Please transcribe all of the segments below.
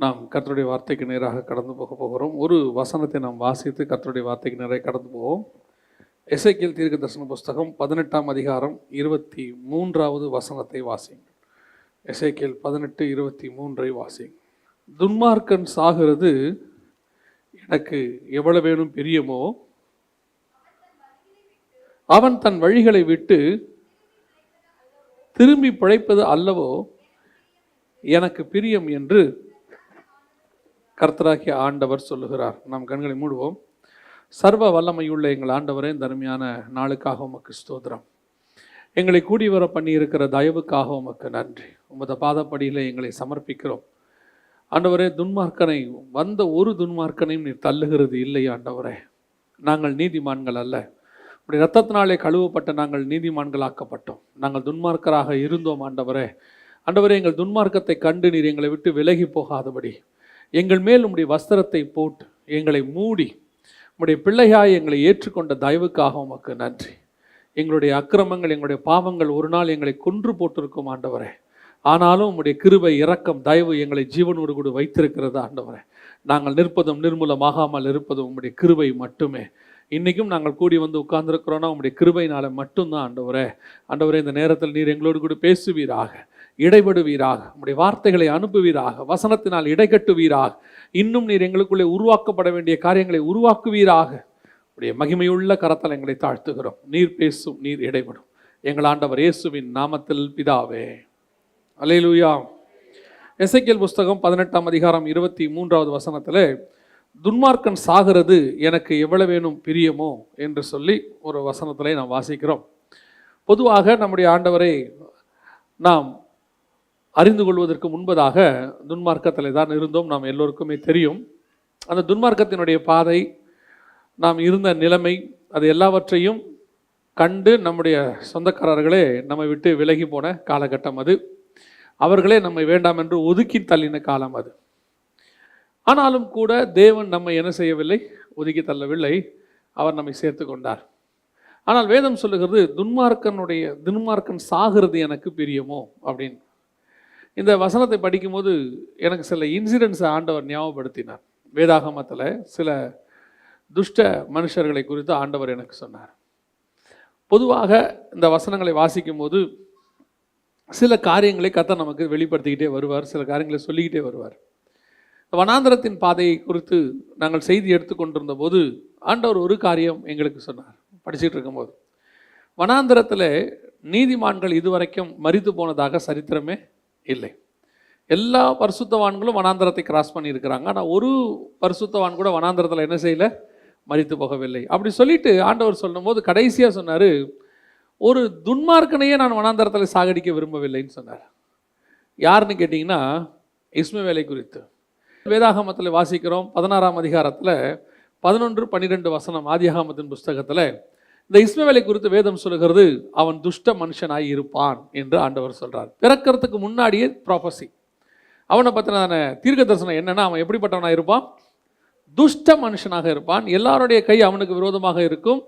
நாம் கர்த்தருடைய வார்த்தைக்கு நேராக கடந்து போகிறோம். ஒரு வசனத்தை நாம் வாசித்து கர்த்தருடைய வார்த்தைக்கு நேராக கடந்து போவோம். எசேக்கியேல் தீர்க்கதரிசன புஸ்தகம் 18ஆம் அதிகாரம் 23வது வசனத்தை வாசியுங்கள். எசேக்கியேல் 18:23 வாசியுங்கள். துன்மார்க்கன் சாகிறது எனக்கு எவ்வளவேனும் பிரியமோ, அவன் தன் வழிகளை விட்டு திரும்பி பிழைப்பது அல்லவோ எனக்கு பிரியம் என்று கர்த்தராகிய ஆண்டவர் சொல்லுகிறார். நாம் கண்களை மூடுவோம். சர்வ வல்லமையுள்ள எங்கள் ஆண்டவரே, இந்த அருமையான நாளுக்காக உமக்கு ஸ்தோத்திரம். எங்களை கூடி வர பண்ணி இருக்கிற தயவுக்காக உமக்கு நன்றி. உமது பாதப்படியில் எங்களை சமர்ப்பிக்கிறோம். ஆண்டவரே, துன்மார்க்கனை வந்த ஒரு துன்மார்க்கனையும் நீர் தள்ளுகிறது இல்லை. ஆண்டவரே, நாங்கள் நீதிமான்கள் அல்ல, உடைய இரத்தத்தினாலே கழுவப்பட்ட நாங்கள் நீதிமான்களாக்கப்பட்டோம். நாங்கள் துன்மார்க்கராக இருந்தோம். ஆண்டவரே, எங்கள் துன்மார்க்கத்தை கண்டு நீர் எங்களை விட்டு விலகி போகாதபடி எங்கள் மேல் உம்முடைய வஸ்திரத்தை போட்டு எங்களை மூடி உம்முடைய பிள்ளையாய் எங்களை ஏற்றுக்கொண்ட தயவுக்காக உமக்கு நன்றி. எங்களுடைய அக்கிரமங்கள், எங்களுடைய பாவங்கள் ஒரு நாள் எங்களை கொன்று போட்டிருக்கும் ஆண்டவரே. ஆனாலும் உம்முடைய கிருபை, இரக்கம், தயவு எங்களை ஜீவனோடு கூட வைத்திருக்கிறது ஆண்டவரே. நாங்கள் நிற்பதும் நிர்மூலமாகாமல் இருப்பதும் உம்முடைய கிருபை மட்டுமே. இன்றைக்கும் நாங்கள் கூடி வந்து உட்கார்ந்துருக்கிறோன்னா உம்முடைய கிருபையினால மட்டும்தான் ஆண்டவரே. இந்த நேரத்தில் நீர் எங்களோடு கூட பேசுவீராக, இடைபடுவீராக, உம்முடைய வார்த்தைகளை அனுப்புவீராக, வசனத்தினால் இடைக்கட்டுவீராக. இன்னும் நீர் எங்களுக்குள்ளே உருவாக்கப்பட வேண்டிய காரியங்களை உருவாக்குவீராக. உடைய மகிமையுள்ள கரத்தில் எங்களை தாழ்த்துகிறோம். நீர் பேசும், நீர் இடைபடும். எங்கள் ஆண்டவர் இயேசுவின் நாமத்தில் பிதாவே, அல்லேலூயா. எசேக்கியேல் புஸ்தகம் 18ஆம் அதிகாரம் 23வது வசனத்தில் துன்மார்க்கன் சாகிறது எனக்கு எவ்வளவேனும் பிரியமோ என்று சொல்லி ஒரு வசனத்திலே நாம் வாசிக்கிறோம். பொதுவாக நம்முடைய ஆண்டவரை நாம் அறிந்து கொள்வதற்கு முன்பதாக துன்மார்க்கத்தில் தான் இருந்தோம். நாம் எல்லோருக்குமே தெரியும். அந்த துன்மார்க்கத்தினுடைய பாதை, நாம் இருந்த நிலைமை, அது எல்லாவற்றையும் கண்டு நம்முடைய சொந்தக்காரர்களே நம்மை விட்டு விலகி போன காலகட்டம் அது. அவர்களே நம்மை வேண்டாம் என்று ஒதுக்கி தள்ளின காலம் அது. ஆனாலும் கூட தேவன் நம்மை என்ன செய்யவில்லை? ஒதுக்கி தள்ளவில்லை. அவர் நம்மை சேர்த்து கொண்டார். ஆனால் வேதம் சொல்லுகிறது துன்மார்க்கன் சாகிறது எனக்கு பிரியமோ அப்படின்னு. இந்த வசனத்தை படிக்கும்போது எனக்கு சில இன்சிடென்ட்ஸை ஆண்டவர் ஞாபகப்படுத்தினார். வேதாகமத்தில் சில துஷ்ட மனுஷர்களை குறித்து ஆண்டவர் எனக்கு சொன்னார். பொதுவாக இந்த வசனங்களை வாசிக்கும் போது சில காரியங்களை கர்த்தர் நமக்கு வெளிப்படுத்திக்கிட்டே வருவார், சில காரியங்களை சொல்லிக்கிட்டே வருவார். வனாந்திரத்தின் பாதையை குறித்து நாங்கள் செய்தி எடுத்துக்கொண்டிருந்த போது ஆண்டவர் ஒரு காரியம் எங்களுக்கு சொன்னார். படிச்சுட்டு இருக்கும்போது, வனாந்திரத்தில் நீதிமான்கள் இதுவரைக்கும் மரித்து போனதாக சரித்திரமே இல்லை. எல்லா பரிசுத்தவான்களும் வனாந்திரத்தை கிராஸ் பண்ணியிருக்கிறாங்க. ஆனால் ஒரு பரிசுத்தவான் கூட வனாந்திரத்தில் என்ன செய்யலை? மரித்து போகவில்லை. அப்படி சொல்லிட்டு ஆண்டவர் சொல்லும் போது கடைசியாக சொன்னார், ஒரு துன்மார்க்கனையே நான் வனாந்திரத்தில் சாகடிக்க விரும்பவில்லைன்னு சொன்னார். யாருன்னு கேட்டிங்கன்னா, இஸ்மவேலை குறித்து வேதாகமத்தில் வாசிக்கிறோம். 16ஆம் அதிகாரத்தில் 11-12 வசனம் ஆதியாகமத்தின் புஸ்தகத்தில் இந்த இஸ்மவேலை குறித்து வேதம் சொல்லுகிறது, அவன் துஷ்ட மனுஷனாய் இருப்பான் என்று ஆண்டவர் சொல்கிறார். பிறக்கிறதுக்கு முன்னாடியே ப்ராஃபஸி. அவனை பற்றின தீர்க்க தரிசனம் என்னன்னா, அவன் எப்படிப்பட்டவனாக இருப்பான்? துஷ்ட மனுஷனாக இருப்பான். எல்லாருடைய கை அவனுக்கு விரோதமாக இருக்கும்.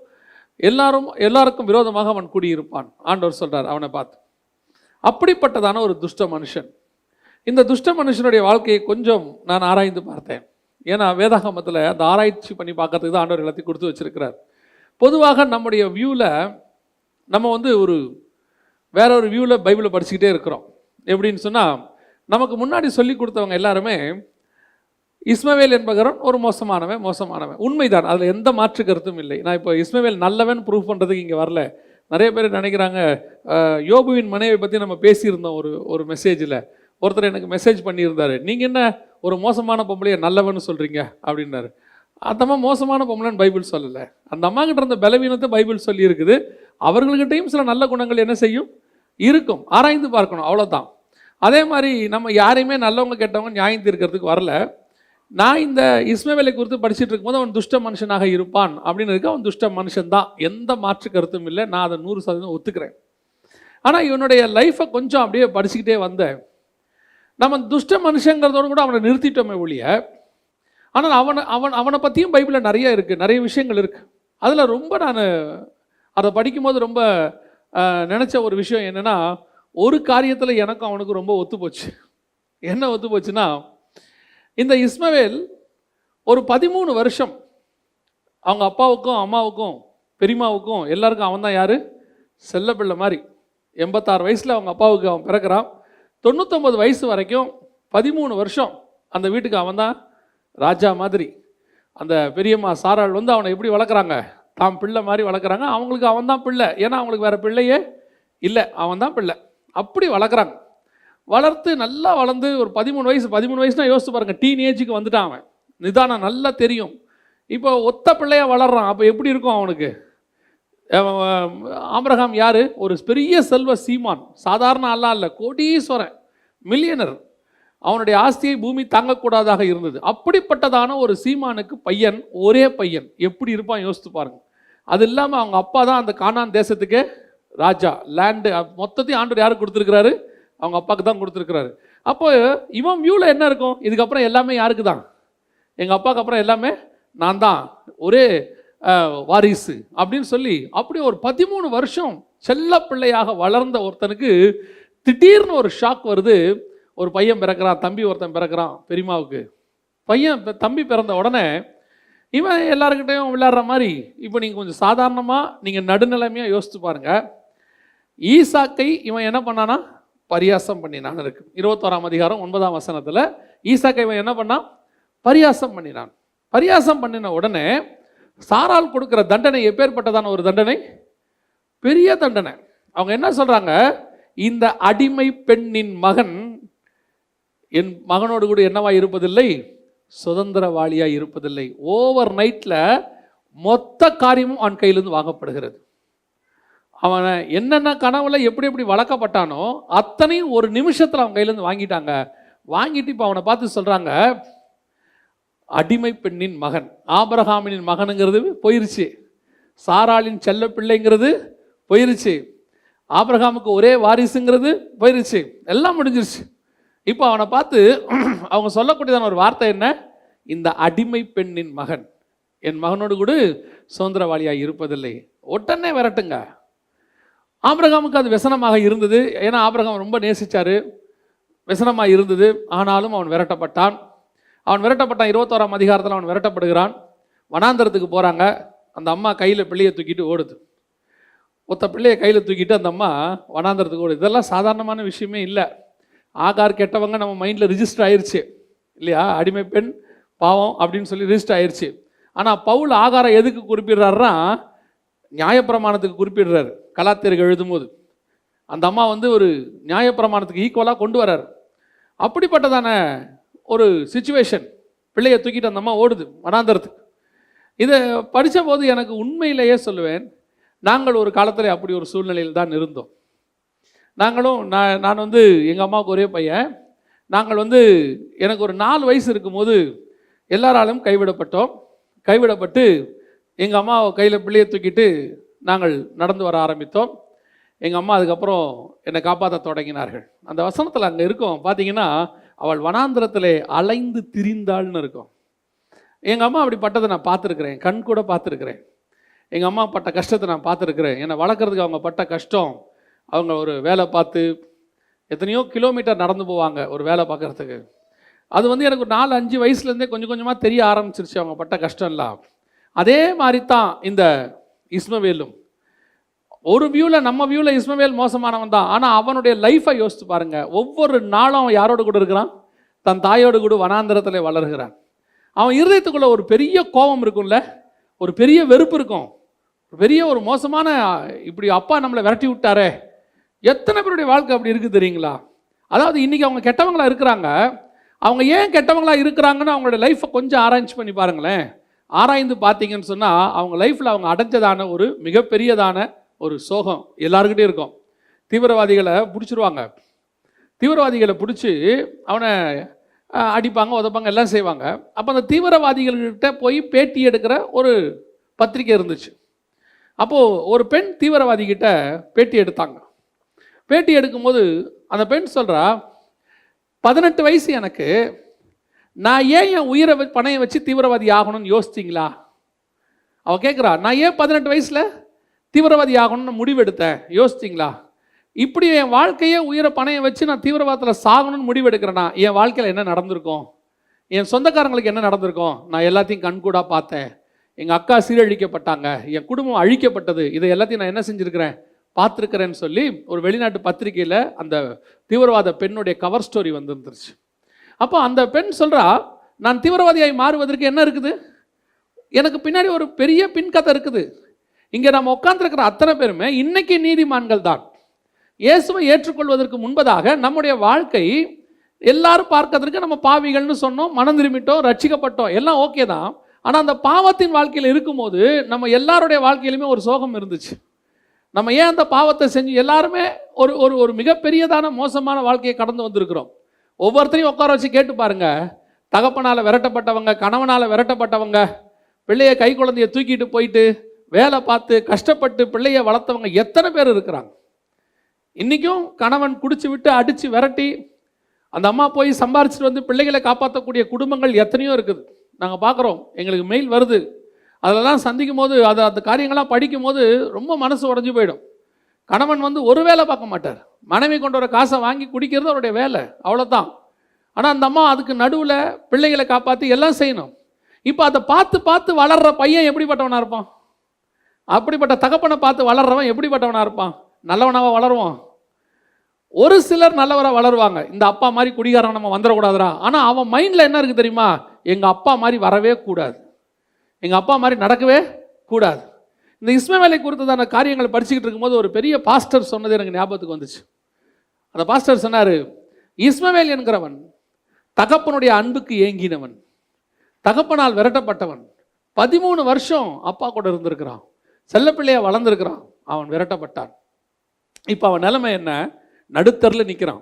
எல்லாருக்கும் விரோதமாக அவன் கூடியிருப்பான். ஆண்டவர் சொல்கிறார் அவனை பார்த்து. அப்படிப்பட்டதான ஒரு துஷ்ட மனுஷன். இந்த துஷ்ட மனுஷனுடைய வாழ்க்கையை கொஞ்சம் நான் ஆராய்ந்து பார்த்தேன். ஏன்னா வேதாகமத்தில் அந்த ஆராய்ச்சி பண்ணி பார்க்கறதுக்கு தான் ஆண்டவர் எல்லாத்தையும் கொடுத்து வச்சிருக்கிறார். பொதுவாக நம்முடைய வியூவில் நம்ம வேற ஒரு வியூவில் பைபிளை படிச்சுக்கிட்டே இருக்கிறோம். எப்படின்னு சொன்னால், நமக்கு முன்னாடி சொல்லி கொடுத்தவங்க எல்லாருமே இஸ்மவேல் என்பவன் ஒரு மோசமானவன் உண்மைதான், அதில் எந்த மாற்று கருத்தும் இல்லை. நான் இப்போ இஸ்மவேல் நல்லவன் ப்ரூவ் பண்ணுறதுக்கு இங்கே வரல. நிறைய பேர் நினைக்கிறாங்க, யோபுவின் மனைவியை பற்றி நம்ம பேசியிருந்தோம் ஒரு மெசேஜில். ஒருத்தர் எனக்கு மெசேஜ் பண்ணியிருந்தார், நீங்கள் என்ன ஒரு மோசமான பொம்பளையை நல்லவன்னு சொல்கிறீங்க அப்படின்னாரு. அந்த அம்மா மோசமான பொம்பளைன்னு பைபிள் சொல்லலை. அந்த அம்மா கிட்ட இருந்த பலவீனத்தை பைபிள் சொல்லியிருக்குது. அவர்கள்கிட்டையும் சில நல்ல குணங்கள் என்ன செய்யும்? இருக்கும். ஆராய்ந்து பார்க்கணும், அவ்வளோதான். அதே மாதிரி நம்ம யாரையுமே நல்லவங்க கெட்டவங்க நியாயம் தீர்க்கிறதுக்கு வரல. நான் இந்த இஸ்மவேலை குறித்து படிச்சுட்டு இருக்கும்போது அவன் துஷ்ட மனுஷனாக இருப்பான் அப்படின்னு இருக்கு. அவன் துஷ்ட மனுஷன்தான், எந்த மாற்று கருத்தும் இல்லை. நான் அதை 100% ஒத்துக்கிறேன். ஆனால் இவனுடைய லைஃப்பை கொஞ்சம் அப்படியே படிச்சுக்கிட்டே வந்தேன். நம்ம துஷ்ட மனுஷங்கிறதோடு கூட அவனை நிறுத்திட்டோமே ஒழிய, ஆனால் அவனை பற்றியும் பைபிளில் நிறைய இருக்குது, நிறைய விஷயங்கள் இருக்குது. அதில் ரொம்ப நான் அதை படிக்கும்போது ரொம்ப நினச்ச ஒரு விஷயம் என்னென்னா, ஒரு காரியத்தில் எனக்கும் அவனுக்கும் ரொம்ப ஒத்து போச்சு. என்ன ஒத்து போச்சுன்னா, இந்த இஸ்மவேல் ஒரு 13 வருஷம் அவங்க அப்பாவுக்கும் அம்மாவுக்கும் பெரியம்மாவுக்கும் எல்லாருக்கும் அவன் தான் யார்? செல்ல பிள்ளை மாதிரி. 86 வயசில் அவங்க அப்பாவுக்கு அவன் பிறக்கிறான். 99 வயசு வரைக்கும் 13 வருஷம் அந்த வீட்டுக்கு அவன் தான் ராஜா மாதிரி. அந்த பெரியம்மா சாராள் வந்து அவனை எப்படி வளர்க்குறாங்க? தாம் பிள்ளை மாதிரி வளர்க்குறாங்க. அவங்களுக்கு அவன் தான் பிள்ளை, ஏன்னா அவங்களுக்கு வேறு பிள்ளையே இல்லை, அவன் தான் பிள்ளை. அப்படி வளர்க்குறாங்க. வளர்த்து நல்லா வளர்ந்து ஒரு 13 வயசுனா யோசிச்சு பாருங்கள், டீனேஜுக்கு வந்துட்டான் அவன். நிதானம் நல்லா தெரியும். இப்போ ஒத்த பிள்ளையாக வளர்றான். அப்போ எப்படி இருக்கும் அவனுக்கு? ஆபிரகாம் யார்? ஒரு பெரிய செல்வ சீமான், சாதாரண ஆளா இல்லை, கோடீஸ்வரன், மில்லியனர். அவனுடைய ஆஸ்தியை பூமி தாங்கக்கூடாதாக இருந்தது. அப்படிப்பட்டதான ஒரு சீமானுக்கு பையன், ஒரே பையன், எப்படி இருப்பான் யோசித்து பாருங்க. அது இல்லாமல் அவங்க அப்பா தான் அந்த கானான் தேசத்துக்கே ராஜா. லேண்டு மொத்தத்தையும் ஆண்டவர் யாருக்கு கொடுத்துருக்கிறாரு? அவங்க அப்பாவுக்கு தான் கொடுத்துருக்கிறாரு. அப்போ இவன் வியூவில் என்ன இருக்கும்? இதுக்கப்புறம் எல்லாமே யாருக்கு தான்? எங்கள் அப்பாவுக்கு அப்புறம் எல்லாமே நான் தான், ஒரே வாரிசு அப்படின்னு சொல்லி அப்படி ஒரு 13 வருஷம் செல்ல பிள்ளையாக வளர்ந்த ஒருத்தனுக்கு திடீர்னு ஒரு ஷாக் வருது. ஒரு பையன் பிறக்கிறான், தம்பி ஒருத்தன் பிறக்கிறான் பெரியம்மாவுக்கு. தம்பி பிறந்த உடனே இவன் எல்லாருக்கிட்டையும் விளையாடுற மாதிரி. இப்போ நீங்கள் கொஞ்சம் சாதாரணமாக நீங்கள் நடுநிலைமையாக யோசித்து பாருங்கள். ஈசாக்கை இவன் என்ன பண்ணானா? பரியாசம் பண்ணினான் இருக்கு. 21ஆம் அதிகாரம் 9ஆம் வசனத்தில் ஈசாக்கை இவன் என்ன பண்ணான்? பரியாசம் பண்ணினான். பரியாசம் பண்ணின உடனே சாரால் கொடுக்குற தண்டனை எப்பேற்பட்டதான ஒரு தண்டனை? பெரிய தண்டனை. அவங்க என்ன சொல்கிறாங்க? இந்த அடிமை பெண்ணின் மகன் என் மகனோடு கூட என்னவா இருப்பதில்லை? சுதந்திரவாளியாக இருப்பதில்லை. ஓவர் நைட்டில் மொத்த காரியமும் அவன் கையிலிருந்து வாங்கப்படுகிறது. அவனை என்னென்ன கனவுல எப்படி எப்படி வளர்க்கப்பட்டானோ அத்தனையும் ஒரு நிமிஷத்தில் அவன் கையிலேருந்து வாங்கிட்டாங்க. வாங்கிட்டு இப்போ அவனை பார்த்து சொல்கிறாங்க, அடிமை பெண்ணின் மகன். ஆபிரகாமின் மகனுங்கிறது போயிருச்சு, சாராளின் செல்ல பிள்ளைங்கிறது போயிருச்சு, ஆபிரகாமுக்கு ஒரே வாரிசுங்கிறது போயிருச்சு, எல்லாம் முடிஞ்சிருச்சு. இப்போ அவனை பார்த்து அவங்க சொல்லக்கூடியதான ஒரு வார்த்தை என்ன? இந்த அடிமை பெண்ணின் மகன் என் மகனோடு கூட சுதந்திரவாளியாக இருப்பதில்லை. உடனே விரட்டுங்க. ஆபிரகாமுக்கு அது व्यசனமாக இருந்தது. ஏன்னா ஆபிரகாம் ரொம்ப நேசிச்சாரு, व्यசனமாக இருந்தது. ஆனாலும் அவன் விரட்டப்பட்டான். 21ஆம் அதிகாரத்தில் அவன் விரட்டப்படுகிறான். வனாந்தரத்துக்கு போகிறாங்க. அந்த அம்மா கையில் பிள்ளையை தூக்கிட்டு ஓடுது. ஒத்த பிள்ளையை கையில் தூக்கிட்டு அந்த அம்மா வனாந்தரத்துக்கு ஓடுது. இதெல்லாம் சாதாரணமான விஷயமே இல்லை. ஆகார் கெட்டவங்க நம்ம மைண்டில் ரிஜிஸ்டர் ஆயிடுச்சு இல்லையா? அடிமை பெண் பாவம் அப்படின்னு சொல்லி ரிஜிஸ்டர் ஆயிடுச்சு. ஆனால் பவுல் ஆகாரை எதுக்கு குறிப்பிடுறாருன்னா, நியாயப்பிரமாணத்துக்கு குறிப்பிடுறாரு. கலாத்தியர்கள் எழுதும்போது அந்த அம்மா வந்து ஒரு நியாயப்பிரமாணத்துக்கு ஈக்குவலாக கொண்டு வர்றாரு. அப்படிப்பட்டதான ஒரு சிச்சுவேஷன். பிள்ளையை தூக்கிட்டு அந்த அம்மா ஓடுது வனாந்தரத்துக்கு. இதை படித்த போது எனக்கு உண்மையிலேயே சொல்லுவேன், நாங்கள் ஒரு காலத்தில் அப்படி ஒரு சூழ்நிலையில் தான் இருந்தோம். நாங்களும் நான் வந்து எங்கள் அம்மாவுக்கு ஒரே பையன். நாங்கள் வந்து எனக்கு ஒரு 4 வயசு இருக்கும்போது எல்லாராலும் கைவிடப்பட்டோம். கைவிடப்பட்டு எங்கள் அம்மா கையில் பிள்ளையை தூக்கிட்டு நாங்கள் நடந்து வர ஆரம்பித்தோம். எங்கள் அம்மா அதுக்கப்புறம் என்னை காப்பாற்ற தொடங்கினார்கள். அந்த வசனத்தில் அங்கே இருக்கும் பார்த்தீங்கன்னா, அவள் வனாந்திரத்திலே அலைந்து திரிந்தாள்னு இருக்கும். எங்கள் அம்மா அப்படி பட்டதை நான் பார்த்துருக்குறேன், கண் கூட பார்த்துருக்குறேன். எங்கள் அம்மா பட்ட கஷ்டத்தை நான் பார்த்துருக்குறேன். என்னை வளர்க்குறதுக்கு அவங்க பட்ட கஷ்டம். அவங்க ஒரு வேலை பார்த்து எத்தனையோ கிலோமீட்டர் நடந்து போவாங்க ஒரு வேலை பார்க்குறதுக்கு. அது வந்து எனக்கு ஒரு 4-5 வயசுலேருந்தே கொஞ்சம் கொஞ்சமாக தெரிய ஆரம்பிச்சிருச்சு அவங்க பட்ட கஷ்டம்லாம். அதே மாதிரி தான் இந்த இஸ்மவேலும். ஒரு வியூவில் நம்ம வியூவில் இஸ்மவேல் மோசமானவன் தான். ஆனால் அவனுடைய லைஃப்பை யோசித்து பாருங்கள். ஒவ்வொரு நாளும் அவன் யாரோடு கூட இருக்கிறான்? தன் தாயோடு கூட வனாந்திரத்தில் வளர்கிறான். அவன் இருதயத்துக்குள்ளே ஒரு பெரிய கோபம் இருக்கும்ல, ஒரு பெரிய வெறுப்பு இருக்கும், பெரிய ஒரு மோசமான, இப்படி அப்பா நம்மளை விரட்டி விட்டாரே. எத்தனை பேருடைய வாழ்க்கை அப்படி இருக்குது தெரியுங்களா? அதாவது இன்றைக்கி அவங்க கெட்டவங்களா இருக்கிறாங்க. அவங்க ஏன் கெட்டவங்களா இருக்கிறாங்கன்னு அவங்களோட லைஃப்பை கொஞ்சம் ஆராய்ச்சி பண்ணி பாருங்களேன். ஆராய்ந்து பார்த்தீங்கன்னு சொன்னால் அவங்க லைஃப்பில் அவங்க அடைஞ்சதான ஒரு மிகப்பெரியதான ஒரு சோகம் எல்லாருக்கிட்டே இருக்கும். தீவிரவாதிகளை பிடிச்சிருவாங்க. தீவிரவாதிகளை பிடிச்சி அவனை அடிப்பாங்க, உதப்பாங்க, எல்லாம் செய்வாங்க. அப்போ அந்த தீவிரவாதிகள்கிட்ட போய் பேட்டி எடுக்கிற ஒரு பத்திரிக்கை இருந்துச்சு. அப்போது ஒரு பெண் தீவிரவாதிகிட்ட பேட்டி எடுத்தாங்க. பேட்டி எடுக்கும்போது அந்த பெண் சொல்கிறா, 18 வயசு எனக்கு, நான் ஏன் என் உயிரை பணையை வச்சு தீவிரவாதி ஆகணும்னு யோசிச்சிங்களா? அவள் கேட்குறா, நான் ஏன் 18 வயசில் தீவிரவாதி ஆகணும்னு முடிவெடுத்தேன், யோசிச்சிங்களா? இப்படி என் வாழ்க்கையே உயிரை பணையை வச்சு நான் தீவிரவாதத்தில் சாகணும்னு முடிவெடுக்கிறேன்னா என் வாழ்க்கையில் என்ன நடந்திருக்கும்? என் சொந்தக்காரங்களுக்கு என்ன நடந்திருக்கும், நான் எல்லாத்தையும் கண்கூடாக பார்த்தேன். எங்கள் அக்கா சீரழிக்கப்பட்டாங்க, என் குடும்பம் அழிக்கப்பட்டது, இதை எல்லாத்தையும் நான் என்ன செஞ்சுருக்கிறேன், பார்த்துருக்கிறேன்னு சொல்லி ஒரு வெளிநாட்டு பத்திரிகையில் அந்த தீவிரவாத பெண்ணுடைய கவர் ஸ்டோரி வந்துருந்துருச்சு. அப்போ அந்த பெண் சொல்கிறா, நான் தீவிரவாதியாய் மாறுவதற்கு என்ன இருக்குது, எனக்கு பின்னாடி ஒரு பெரிய பின் கதை இருக்குது. இங்கே நம்ம உட்காந்துருக்கிற அத்தனை பேருமே இன்னைக்கு நீதிமான்கள் தான். இயேசுவை ஏற்றுக்கொள்வதற்கு முன்பதாக நம்முடைய வாழ்க்கை எல்லாரும் பார்க்கறதுக்கு நம்ம பாவிகள்னு சொன்னோம், மனம் திரும்பிட்டோம், ரட்சிக்கப்பட்டோம், எல்லாம் ஓகே தான். ஆனால் அந்த பாவத்தின் வாழ்க்கையில் இருக்கும்போது நம்ம எல்லாருடைய வாழ்க்கையிலுமே ஒரு சோகம் இருந்துச்சு. நம்ம ஏன் அந்த பாவத்தை செஞ்சு எல்லாருமே ஒரு ஒரு ஒரு மிகப்பெரியதான மோசமான வாழ்க்கையை கடந்து வந்திருக்கிறோம். ஒவ்வொருத்தரையும் உட்கார வச்சு கேட்டு பாருங்க, தகப்பனால் விரட்டப்பட்டவங்க, கணவனால் விரட்டப்பட்டவங்க, பிள்ளைய கை குழந்தைய தூக்கிட்டு போயிட்டு வேலை பார்த்து கஷ்டப்பட்டு பிள்ளைய வளர்த்தவங்க எத்தனை பேர் இருக்கிறாங்க. இன்றைக்கும் கணவன் குடிச்சு விட்டு அடித்து விரட்டி அந்த அம்மா போய் சம்பாரிச்சிட்டு வந்து பிள்ளைகளை காப்பாற்றக்கூடிய குடும்பங்கள் எத்தனையோ இருக்குது. நாங்கள் பார்க்குறோம், எங்களுக்கு மெயில் வருது. அதெல்லாம் சந்திக்கும் போது அந்த காரியங்கள்லாம் படிக்கும் போது ரொம்ப மனசு உடஞ்சி போயிடும். கணவன் வந்து ஒரு வேலை பார்க்க மாட்டார், மனைவி கொண்டு வர காசை வாங்கி குடிக்கிறது அவருடைய வேலை, அவ்வளோதான். ஆனால் அந்த அம்மா அதுக்கு நடுவில் பிள்ளைகளை காப்பாற்றி எல்லாம் செய்யணும். இப்போ அதை பார்த்து பார்த்து வளர்கிற பையன் எப்படிப்பட்டவனாக இருப்பான், அப்படிப்பட்ட தகப்பனை பார்த்து வளர்றவன் எப்படிப்பட்டவனாக இருப்பான், நல்லவனாக வளருவான். ஒரு சிலர் நல்லவராக வளருவாங்க, இந்த அப்பா மாதிரி குடிகாரன் நம்ம வந்துடக்கூடாதுரா. ஆனால் அவன் மைண்டில் என்ன இருக்குது தெரியுமா, எங்கள் அப்பா மாதிரி வரவே கூடாது, எங்கள் அப்பா மாதிரி நடக்கவே கூடாது. இந்த இஸ்மவேலை குறித்ததான காரியங்களை படிச்சுக்கிட்டு இருக்கும்போது ஒரு பெரிய பாஸ்டர் சொன்னது எனக்கு ஞாபகத்துக்கு வந்துச்சு. அந்த பாஸ்டர் சொன்னார், இஸ்மவேல் என்கிறவன் தகப்பனுடைய அன்புக்கு ஏங்கினவன், தகப்பனால் விரட்டப்பட்டவன், 13 வருஷம் அப்பா கூட இருந்திருக்கிறான், செல்லப்பிள்ளையா வளர்ந்துருக்கிறான், அவன் விரட்டப்பட்டான். இப்போ அவன் நிலைமை என்ன, நடுத்தரில் நிற்கிறான்.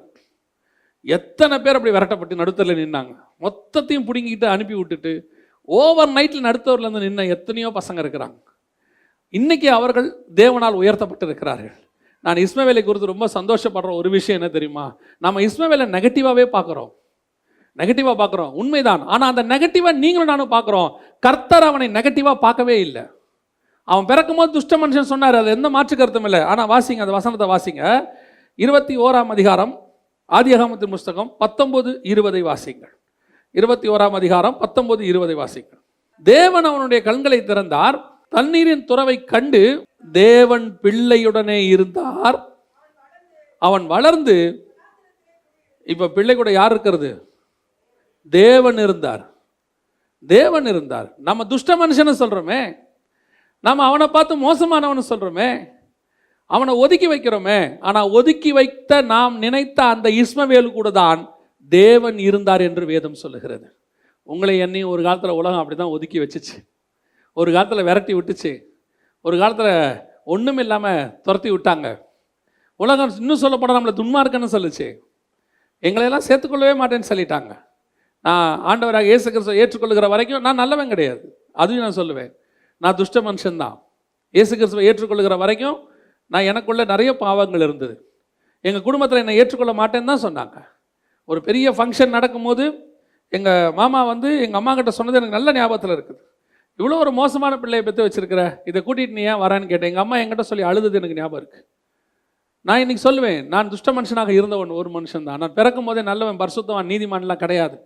எத்தனை பேர் அப்படி விரட்டப்பட்டு நடுத்தரில் நின்னாங்க, மொத்தத்தையும் பிடுங்கிட்டு அனுப்பி விட்டுட்டு ஓவர் நைட்டில் நடுத்தவர்லேருந்து நின்ன எத்தனையோ பசங்க இருக்கிறாங்க. இன்னைக்கு அவர்கள் தேவனால் உயர்த்தப்பட்டு இருக்கிறார்கள். நான் இஸ்மவேலை குறித்து ரொம்ப சந்தோஷப்படுற ஒரு விஷயம் என்ன தெரியுமா, நம்ம இஸ்மவேலை நெகட்டிவாகவே பார்க்குறோம், நெகட்டிவாக பார்க்குறோம், உண்மைதான். ஆனால் அந்த நெகட்டிவாக நீங்களும் நானும் பார்க்குறோம். கர்த்தர் அவனை நெகட்டிவாக பார்க்கவே இல்லை. அவன் பிறக்கும் போது துஷ்ட மனுஷன் சொன்னார், அது எந்த மாற்று கருத்தும் இல்லை. ஆனால் வாசிங்க, அந்த வசனத்தை வாசிங்க, 21ஆம் அதிகாரம் ஆதியாகமத்தின் புஸ்தகம் 19-20 வாசிங்கள். 21ஆம் அதிகாரம் 19-20 வாசிங்கள். தேவன் அவனுடைய கண்களை திறந்தார், தண்ணீரின் துறவை கண்டு தேவன் பிள்ளையுடனே இருந்தார், அவன் வளர்ந்து, இப்ப பிள்ளை கூட யார் இருக்கிறது, தேவன் இருந்தார், தேவன் இருந்தார். நம்ம துஷ்ட மனுஷனை சொல்றோமே, நம்ம அவனை பார்த்து மோசமானவனு சொல்றோமே, அவனை ஒதுக்கி வைக்கிறோமே. ஆனா ஒதுக்கி வைத்த நாம் நினைத்த அந்த இஸ்மவேல் கூட தான் தேவன் இருந்தார் என்று வேதம் சொல்லுகிறது. உங்களை என்னையும் ஒரு காலத்தில் உலகம் அப்படிதான் ஒதுக்கி வச்சுச்சு, ஒரு காலத்தில் விரட்டி விட்டுச்சு, ஒரு காலத்தில் ஒன்றும் இல்லாமல் துரத்தி விட்டாங்க. உலகம் இன்னும் சொல்லப்பட நம்மளை துன்மார்க்கன்னு சொல்லுச்சு, எங்களையெல்லாம் சேர்த்துக்கொள்ளவே மாட்டேன்னு சொல்லிட்டாங்க. நான் ஆண்டவராக இயேசு கிறிஸ்துவை ஏற்றுக்கொள்ளுகிற வரைக்கும் நான் நல்லவன் கிடையாது, அதையும் நான் சொல்லுவேன், நான் துஷ்ட மனுஷன்தான். இயேசு கிறிஸ்துவை ஏற்றுக்கொள்ளுகிற வரைக்கும் நான் எனக்குள்ள நிறைய பாவங்கள் இருந்தது. எங்கள் குடும்பத்தில் என்னை ஏற்றுக்கொள்ள மாட்டேன்னு தான் சொன்னாங்க. ஒரு பெரிய ஃபங்க்ஷன் நடக்கும்போது எங்கள் மாமா வந்து எங்கள் அம்மா கிட்ட சொன்னது எனக்கு நல்ல ஞாபகத்தில் இருக்குது. இவ்வளோ ஒரு மோசமான பிள்ளையை பெற்று வச்சிருக்கிற, இதை கூட்டிகிட்டு நீ ஏன் வரான்னு கேட்டேன். எங்கள் அம்மா என்கிட்ட சொல்லி அழுது எனக்கு ஞாபகம் இருக்குது. நான் இன்னைக்கு சொல்லுவேன், நான் துஷ்ட மனுஷனாக இருந்தவன் ஒரு மனுஷன் தான். நான் பிறக்கும் போதே நல்லவன், பரிசுத்தவான், நீதிமான்லாம் கிடையாது.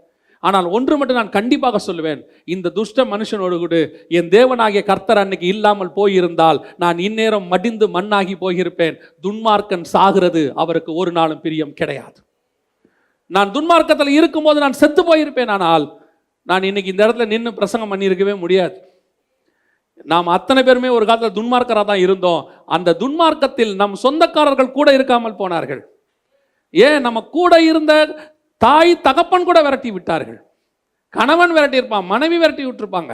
ஆனால் ஒன்று மட்டும் நான் கண்டிப்பாக சொல்லுவேன், இந்த துஷ்ட மனுஷனோடு கூட என் தேவனாகிய கர்த்தர் அன்னைக்கு இல்லாமல் போயிருந்தால் நான் இந்நேரம் மடிந்து மண்ணாகி போயிருப்பேன். துன்மார்க்கன் சாகிறது அவருக்கு ஒரு நாளும் பிரியம் கிடையாது. நான் துன்மார்க்கத்தில் இருக்கும்போது நான் செத்து போயிருப்பேன். ஆனால் நான் இன்னைக்கு இந்த இடத்துல நின்று பிரசங்கம் பண்ணியிருக்கவே முடியாது. நாம் அத்தனை பேருமே ஒரு காலத்தில் துன்மார்க்கராக தான் இருந்தோம். அந்த துன்மார்க்கத்தில் நம் சொந்தக்காரர்கள் கூட இருக்காமல் போனார்கள். ஏன், நம்ம கூட இருந்த தாய் தகப்பன் கூட விரட்டி விட்டார்கள். கணவன் விரட்டி இருப்பான், மனைவி விரட்டி விட்டுருப்பாங்க.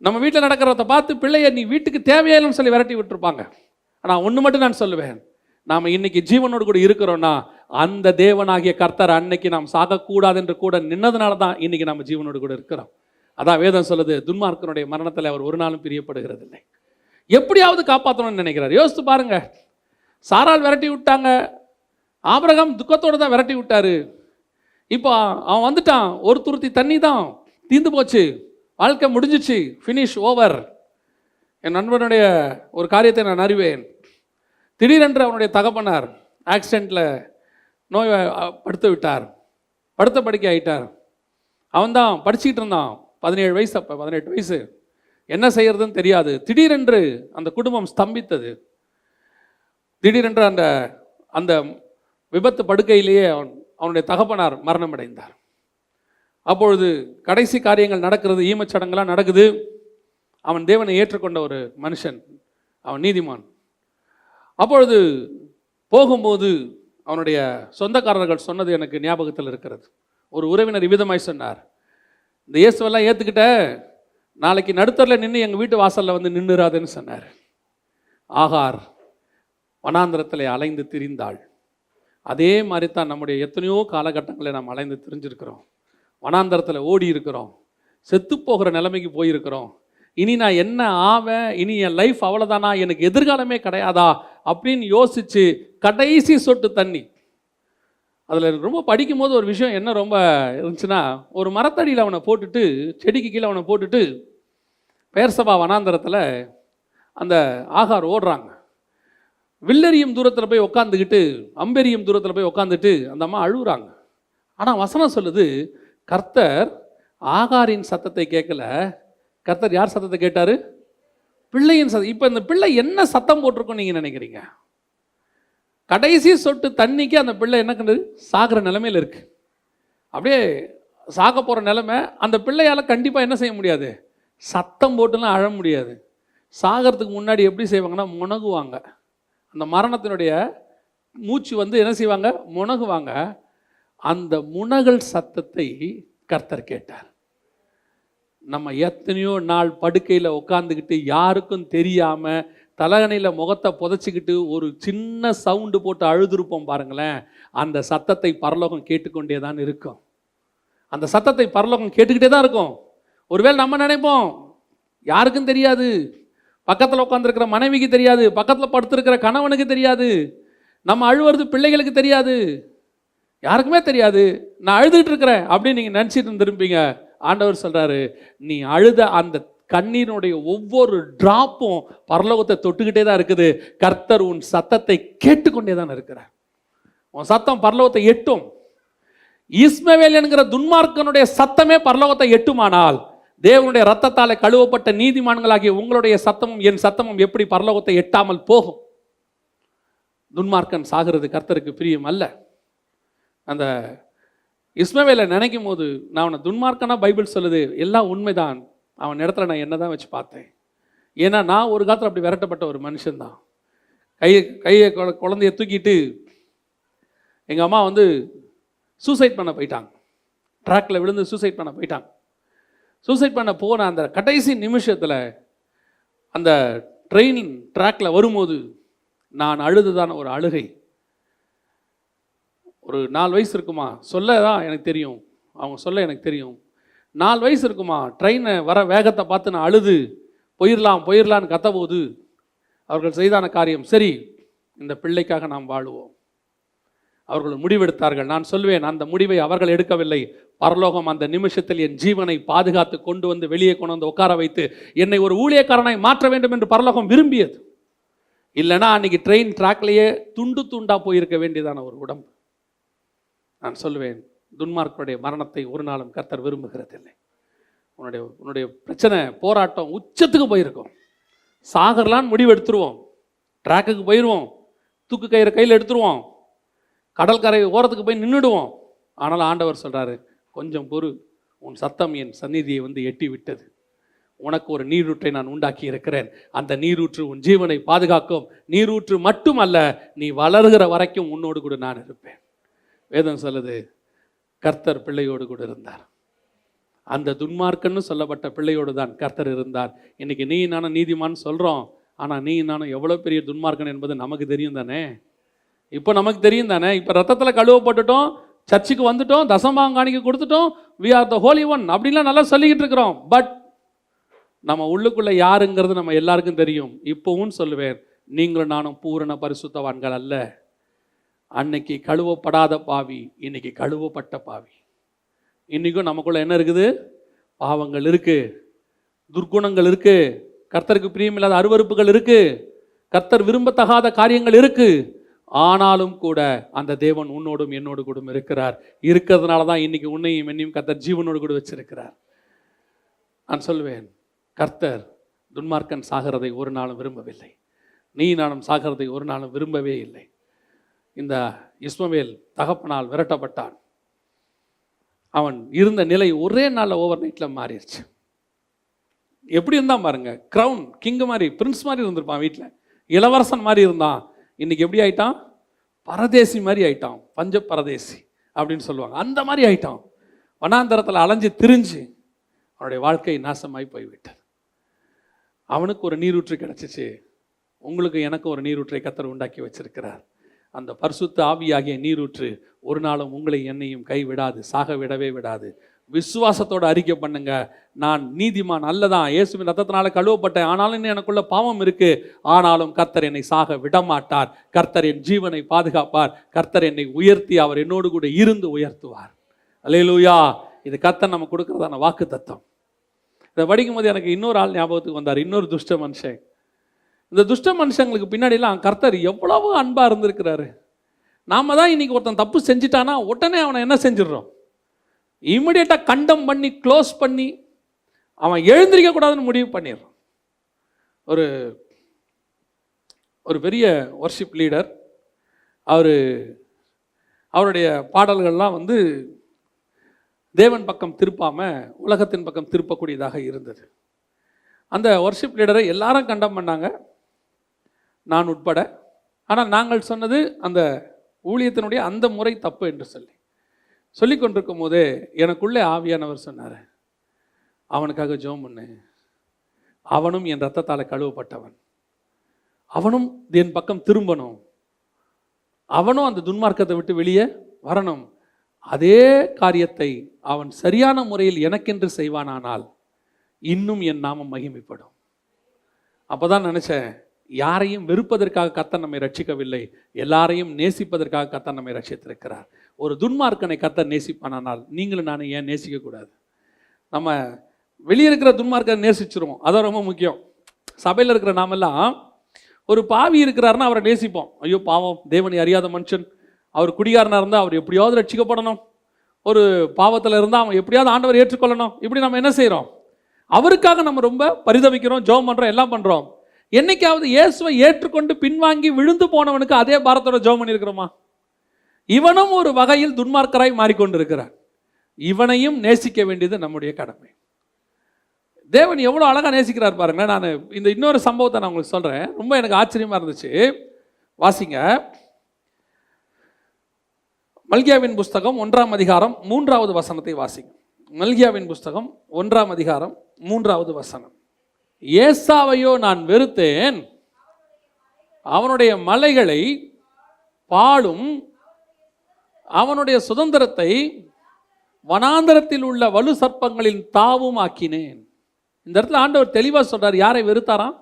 நம்ம வீட்டில் நடக்கிறத பார்த்து பிள்ளைய நீ வீட்டுக்கு தேவையில்லைன்னு சொல்லி விரட்டி விட்டுருப்பாங்க. ஆனால் ஒன்று மட்டும் நான் சொல்லுவேன், நாம் இன்னைக்கு ஜீவனோடு கூட இருக்கிறோன்னா அந்த தேவனாகிய கர்த்தர் அன்னைக்கு நாம் சாகக்கூடாது என்று கூட நின்னதுனால தான் இன்னைக்கு நம்ம ஜீவனோடு கூட இருக்கிறோம். அதான் வேதம் சொல்லுது, துன்மார்க்கனுடைய மரணத்தில் அவர் ஒரு நாளும் பிரியப்படுகிறது இல்லை. எப்படியாவது காப்பாற்றணும்னு நினைக்கிறார். யோசித்து பாருங்க, சாரால் விரட்டி விட்டாங்க, ஆபிரகாம் துக்கத்தோடு தான் விரட்டி விட்டாரு. இப்போ அவன் வந்துட்டான், ஒரு துருத்தி தண்ணி தான், தீந்து போச்சு, வாழ்க்கை முடிஞ்சிச்சு, ஃபினிஷ் ஓவர். என் நண்பனுடைய ஒரு காரியத்தை நான் அறிவேன். திடீரென்று அவனுடைய தகப்பனார் ஆக்சிடெண்ட்டில் நோய் படுத்து விட்டார், படுத்த படுக்கை ஆகிட்டார். அவன் தான் படிச்சுக்கிட்டு இருந்தான், 17 வயசு, அப்போ 18 வயசு. என்ன செய்யறதுன்னு தெரியாது. திடீரென்று அந்த குடும்பம் ஸ்தம்பித்தது. திடீரென்று அந்த அந்த விபத்து படுக்கையிலேயே அவனுடைய தகப்பனார் மரணம் அடைந்தார். அப்பொழுது கடைசி காரியங்கள் நடக்கிறது, ஈமச்சடங்கெல்லாம் நடக்குது. அவன் தேவனை ஏற்றுக்கொண்ட ஒரு மனுஷன், அவன் நீதிமான். அப்பொழுது போகும்போது அவனுடைய சொந்தக்காரர்கள் சொன்னது எனக்கு ஞாபகத்தில் இருக்கிறது. ஒரு உறவினர் விதமாய் சொன்னார், இந்த இயேசுவெல்லாம் ஏற்றுக்கிட்ட, நாளைக்கு நடுத்தரில் நின்று எங்கள் வீட்டு வாசலில் வந்து நின்றுறாதுன்னு சொன்னார். ஆகார் வனாந்திரத்தில் அலைந்து திரிந்தாள். அதே மாதிரி தான் நம்முடைய எத்தனையோ காலகட்டங்களில் நாம் அலைந்து திரிஞ்சிருக்கிறோம். வனாந்தரத்தில் ஓடி இருக்கிறோம், செத்து போகிற நிலைமைக்கு போயிருக்கிறோம். இனி நான் என்ன ஆவேன், இனி என் லைஃப் அவ்வளோதானா, எனக்கு எதிர்காலமே கிடையாதா அப்படின்னு யோசித்து கடைசி சொட்டு தண்ணி. அதில் எனக்கு ரொம்ப படிக்கும் போது ஒரு விஷயம் என்ன ரொம்ப இருந்துச்சுன்னா, ஒரு மரத்தடியில் அவனை போட்டுட்டு, செடிக்கு கீழே அவனை போட்டுட்டு பெயர்சபா வனாந்தரத்தில் அந்த ஆகார் ஓடுறாங்க. வில்லெறியும் தூரத்தில் போய் உட்காந்துக்கிட்டு, அம்பெரியும் தூரத்தில் போய் உட்காந்துட்டு அந்த அம்மா அழுகுறாங்க. ஆனால் வசனம் சொல்லுது, கர்த்தர் ஆகாரின் சத்தத்தை கேட்கல, கர்த்தர் யார் சத்தத்தை கேட்டார்? பிள்ளையின் சத்தம். இப்போ இந்த பிள்ளை என்ன சத்தம் போட்டிருக்கோம் நீங்கள் நினைக்கிறீங்க? கடைசி சொட்டு தண்ணிக்கு அந்த பிள்ளை என்ன கண்டு சாகிற நிலைமையில் இருக்கு. அப்படியே சாக போகிற நிலைமை. அந்த பிள்ளையால் கண்டிப்பாக என்ன செய்ய முடியாது, சத்தம் போட்டுலாம் அழ முடியாது. சாகிறதுக்கு முன்னாடி எப்படி செய்வாங்கன்னா முனகுவாங்க. அந்த மரணத்தினுடைய மூச்சு வந்து என்ன செய்வாங்க, முனகுவாங்க. அந்த முனகல் சத்தத்தை கர்த்தர் கேட்டார். நம்ம எத்தனையோ நாள் படுக்கையில் உட்காந்துக்கிட்டு யாருக்கும் தெரியாமல் தலகணையில் முகத்தை புதைச்சிக்கிட்டு ஒரு சின்ன சவுண்டு போட்டு அழுதுருப்போம் பாருங்களேன். அந்த சத்தத்தை பரலோகம் கேட்டுக்கொண்டே தான் இருக்கும். அந்த சத்தத்தை பரலோகம் கேட்டுக்கிட்டே தான் இருக்கும். ஒருவேளை நம்ம நினைப்போம் யாருக்கும் தெரியாது, பக்கத்தில் உட்காந்துருக்கிற மனைவிக்கு தெரியாது, பக்கத்தில் படுத்திருக்கிற கணவனுக்கு தெரியாது, நம்ம அழுவது பிள்ளைகளுக்கு தெரியாது, யாருக்குமே தெரியாது, நான் அழுதுகிட்டு இருக்கிறேன் அப்படின்னு நீங்கள் நினச்சிட்டு இருந்திருப்பீங்க. ஆண்டவர் சொல்கிறாரு, நீ அழுத அந்த கண்ணீரினுடைய ஒவ்வொரு டிராப்பும் பரலோகத்தை தொட்டுக்கிட்டே தான் இருக்குது. கர்த்தர் உன் சத்தத்தை கேட்டுக்கொண்டே தான் இருக்கிறார். உன் சத்தம் பரலோகத்தை எட்டும். இஸ்மவேல் என்கிற துன்மார்க்கனுடைய சத்தமே பரலோகத்தை எட்டுமானால், தேவனுடைய ரத்தத்தாலே கழுவப்பட்ட நீதிமான்களாகிய உங்களுடைய சத்தமும் என் சத்தமும் எப்படி பரலோகத்தை எட்டாமல் போகும்? துன்மார்க்கன் சாகிறது கர்த்தருக்கு பிரியம் அல்ல. அந்த இஸ்மவேலை நினைக்கும் போது, நான் அவனை துன்மார்க்கனா பைபிள் சொல்லுது, எல்லாம் உண்மைதான். அவன் இடத்துல நான் என்ன தான் வச்சு பார்த்தேன். ஏன்னா நான் ஒரு காலத்தில் அப்படி விரட்டப்பட்ட ஒரு மனுஷன்தான். கையை குழந்தைய தூக்கிட்டு எங்கள் அம்மா வந்து சூசைட் பண்ண போயிட்டாங்க. ட்ராக்கில் விழுந்து சூசைட் பண்ண போயிட்டாங்க. சூசைட் பண்ண போன அந்த கடைசி நிமிஷத்தில் அந்த ட்ரெயின் ட்ராக்கில் வரும்போது நான் அழுதுதான ஒரு அழுகை. ஒரு 4 வயசு இருக்குமா, சொல்ல தான் எனக்கு தெரியும், அவங்க சொல்ல எனக்கு தெரியும். 4 வயசு இருக்குமா, ட்ரெயினை வர வேகத்தை பார்த்து நான் அழுது போயிடலான்னு கத்தபோது அவர்கள் செய்தான காரியம், சரி இந்த பிள்ளைக்காக நாம் வாழுவோம். அவர்கள் முடிவெடுத்தார்கள். நான் சொல்வேன், அந்த முடிவை அவர்கள் எடுக்கவில்லை. பரலோகம் அந்த நிமிஷத்தில் என் ஜீவனை பாதுகாத்து கொண்டு வந்து வெளியே கொண்டு வந்து உட்கார வைத்து என்னை ஒரு ஊழியக்காரனாய் மாற்ற வேண்டும் என்று பரலோகம் விரும்பியது. இல்லைனா அன்னைக்கு ட்ரெயின் ட்ராக்லேயே துண்டு துண்டாக போயிருக்க வேண்டியதான ஒரு உடம்பு. நான் சொல்லுவேன், துன்மார்க்கனுடைய மரணத்தை ஒரு நாளும் கர்த்தர் விரும்புகிறதில்லை. உன்னுடைய பிரச்சனை போராட்டம் உச்சத்துக்கு போயிருக்கும். சாகர்லான்னு முடிவு எடுத்துருவோம், ட்ராக்குக்கு போயிடுவோம், தூக்கு கயிறை கையில் எடுத்துருவோம், கடற்கரை ஓரத்துக்கு போய் நின்றுடுவோம். ஆனால் ஆண்டவர் சொல்கிறாரு, கொஞ்சம் பொறு, உன் சத்தம் என் சந்நிதியை வந்து எட்டி விட்டது. உனக்கு ஒரு நீரூற்றை நான் உண்டாக்கி இருக்கிறேன். அந்த நீரூற்று உன் ஜீவனை பாதுகாக்கும். நீரூற்று மட்டுமல்ல, நீ வளர்கிற வரைக்கும் உன்னோடு கூட நான் இருப்பேன். வேதம் சொல்லுது, கர்த்தர் பிள்ளையோடு கூட இருந்தார். அந்த துன்மார்க்கன்னு சொல்லப்பட்ட பிள்ளையோடு தான் கர்த்தர் இருந்தார். இன்னைக்கு நீ நானும் நீதிமான்னு சொல்கிறோம், ஆனால் நீ நானும் எவ்வளோ பெரிய துன்மார்க்கன் என்பது நமக்கு தெரியும் தானே. இப்போ நமக்கு தெரியும் தானே. இப்போ ரத்தத்தில் கழுவப்பட்டுட்டோம், சர்ச்சுக்கு வந்துட்டோம், தசமாங்காணிக்கு கொடுத்துட்டோம், we are the holy one அப்படின்லாம் நல்லா சொல்லிக்கிட்டு இருக்கிறோம். பட் நம்ம உள்ளுக்குள்ளே யாருங்கிறது நம்ம எல்லாருக்கும் தெரியும். இப்போவும் சொல்லுவேன், நீங்களும் நானும் பூரண பரிசுத்தவான்கள் அல்ல. அன்னைக்கு கழுவப்படாத பாவி, இன்னைக்கு கழுவப்பட்ட பாவி. இன்றைக்கும் நமக்குள்ள என்ன இருக்குது? பாவங்கள் இருக்குது, துர்க்குணங்கள் இருக்குது, கர்த்தருக்கு பிரியமில்லாத அருவருப்புகள் இருக்குது, கர்த்தர் விரும்பத்தகாத காரியங்கள் இருக்குது. ஆனாலும் கூட அந்த தேவன் உன்னோடும் என்னோடு கூட இருக்கிறார். இருக்கிறதுனால தான் இன்னைக்கு உன்னையும் என்னையும் கர்த்தர் ஜீவனோடு கூட வச்சிருக்கிறார். நான் சொல்வேன், கர்த்தர் துன்மார்க்கன் சாகிறதை ஒரு நாளும் விரும்பவில்லை. நீ நானும் சாகிறதை ஒரு நாளும் விரும்பவே இல்லை. இந்த இஸ்மவேல் தகப்பனால் விரட்டப்பட்டான். அவன் இருந்த நிலை ஒரே நாளில் ஓவர் நைட்டில் மாறிடுச்சு. எப்படி இருந்தான் பாருங்க, க்ரௌன் கிங் மாதிரி, பிரின்ஸ் மாதிரி இருந்திருப்பான், வீட்டில் இளவரசன் மாதிரி இருந்தான். இன்னைக்கு எப்படி ஆயிட்டான்? பரதேசி மாதிரி ஆயிட்டான். பஞ்ச பரதேசி அப்படின்னு சொல்லுவாங்க, அந்த மாதிரி ஆயிட்டான். வனாந்தரத்தில் அலைஞ்சு திரிஞ்சு அவனுடைய வாழ்க்கை நாசமாய் போய்விட்டது. அவனுக்கு ஒரு நீரூற்று கிடச்சிச்சு. உங்களுக்கு எனக்கு ஒரு நீரூற்றை கர்த்தர் உண்டாக்கி வச்சிருக்கிறார். அந்த பரிசுத்த ஆவியாகிய நீரூற்று ஒரு நாளும் உங்களை என்னையும் கைவிடாது, சாக விடவே விடாது. விசுவாசத்தோட அறிக்கை பண்ணுங்க, நான் நீதிமான் அல்லதான், இயேசுவின் ரத்தத்தினால கழுவப்பட்டேன், ஆனாலும் எனக்குள்ள பாவம் இருக்கு, ஆனாலும் கர்த்தர் என்னை சாக விடமாட்டார். கர்த்தர் என் ஜீவனை பாதுகாப்பார். கர்த்தர் என்னை உயர்த்தி அவர் என்னோடு கூட இருந்து உயர்த்துவார். அல்லேலூயா. இது கர்த்தர் நம்ம கொடுக்கறதான வாக்கு தத்தம். இதை படிக்கும் போது எனக்கு இன்னொரு ஆள் ஞாபகத்துக்கு வந்தார், இன்னொரு துஷ்ட மனுஷன். இந்த துஷ்ட மனுஷங்களுக்கு பின்னாடிலாம் கர்த்தர் எவ்வளவு அன்பா இருந்திருக்கிறாரு. நாம தான் இன்னைக்கு ஒருத்தன் தப்பு செஞ்சிட்டானா உடனே அவனை என்ன செஞ்சிடறோம்? இமிடியேட்டாக கண்டம் பண்ணி க்ளோஸ் பண்ணி அவன் எழுந்திருக்க கூடாதுன்னு முடிவு பண்ணிடுறான். ஒரு பெரிய வர்ஷிப் லீடர், அவருடைய பாடல்கள்லாம் தேவன் பக்கம் திருப்பாமல் உலகத்தின் பக்கம் திருப்பக்கூடியதாக இருந்தது. அந்த வர்ஷிப் லீடரை எல்லாரும் கண்டம் பண்ணாங்க, நான் உட்பட. ஆனால் நாங்கள் சொன்னது அந்த ஊழியத்தினுடைய அந்த முறை தப்பு என்று சொல்லி கொண்டிருக்கும் போதே எனக்குள்ளே ஆவியானவர் சொன்னார், அவனுக்காக ஜெபம் பண்ணு, அவனும் என் ரத்தத்தால் கழுவப்பட்டவன், அவனும் என் பக்கம் திரும்பணும், அவனும் அந்த துன்மார்க்கத்தை விட்டு வெளியே வரணும். அதே காரியத்தை அவன் சரியான முறையில் எனக்கென்று செய்வானானால் இன்னும் என் நாமம் மகிமைப்படும். அப்போதான் நினச்சேன், யாரையும் வெறுப்பதற்காக கர்த்தர் நம்மை ரட்சிக்கவில்லை, எல்லாரையும் நேசிப்பதற்காக கர்த்தர் நம்மை ரட்சித்திருக்கிறார். ஒரு துன்மார்க்கனை கர்த்தர் நேசிப்பானால் நீங்களும் நானும் ஏன் நேசிக்கக்கூடாது? நம்ம வெளியே இருக்கிற துன்மார்க்கனை நேசிச்சிருவோம், அதான் ரொம்ப முக்கியம். சபையில் இருக்கிற நாமெல்லாம் ஒரு பாவி இருக்கிறாருன்னா அவரை நேசிப்போம். ஐயோ பாவம், தேவனை அறியாத மனுஷன், அவர் குடிகாரனாக இருந்தால் அவர் எப்படியாவது ரட்சிக்கப்படணும், ஒரு பாவத்தில் இருந்தால் அவன் எப்படியாவது ஆண்டவர் ஏற்றுக்கொள்ளணும், இப்படி நம்ம என்ன செய்கிறோம்? அவருக்காக நம்ம ரொம்ப பரிதவிக்கிறோம், ஜெபம் பண்ணுறோம், எல்லாம் பண்ணுறோம். என்னைக்காவது இயேசுவை ஏற்றுக்கொண்டு பின்வாங்கி விழுந்து போனவனுக்கு அதே பாரத்தோட ஜெபம் பண்ணியிருக்கிறோமா? இவனும் ஒரு வகையில் துன்மார்க்கராய் மாறிக்கொண்டிருக்கிறான். இவனையும் நேசிக்க வேண்டியது நம்முடைய கடமை. தேவன் எவ்வளோ அழகாக நேசிக்கிறார் பாருங்களேன். நான் இந்த இன்னொரு சம்பவத்தை நான் உங்களுக்கு சொல்கிறேன், ரொம்ப எனக்கு ஆச்சரியமாக இருந்துச்சு. வாசிங்க, மல்கியாவின் புஸ்தகம் 1ஆம் அதிகாரம் 3வது வசனத்தை வாசிங்க. மல்கியாவின் புஸ்தகம் 1ஆம் அதிகாரம் 3வது வசனம். ஏசாவையோ நான் வெறுத்தேன், அவனுடைய மலைகளை பாழும் அவனுடைய சுதந்திரத்தை வனாந்தரத்தில் உள்ள வலு சர்ப்பங்களின் தாவும் ஆக்கினேன். இந்த இடத்துல ஆண்டவர் தெளிவாக சொல்றார், யாரை வெறுத்தாராம்?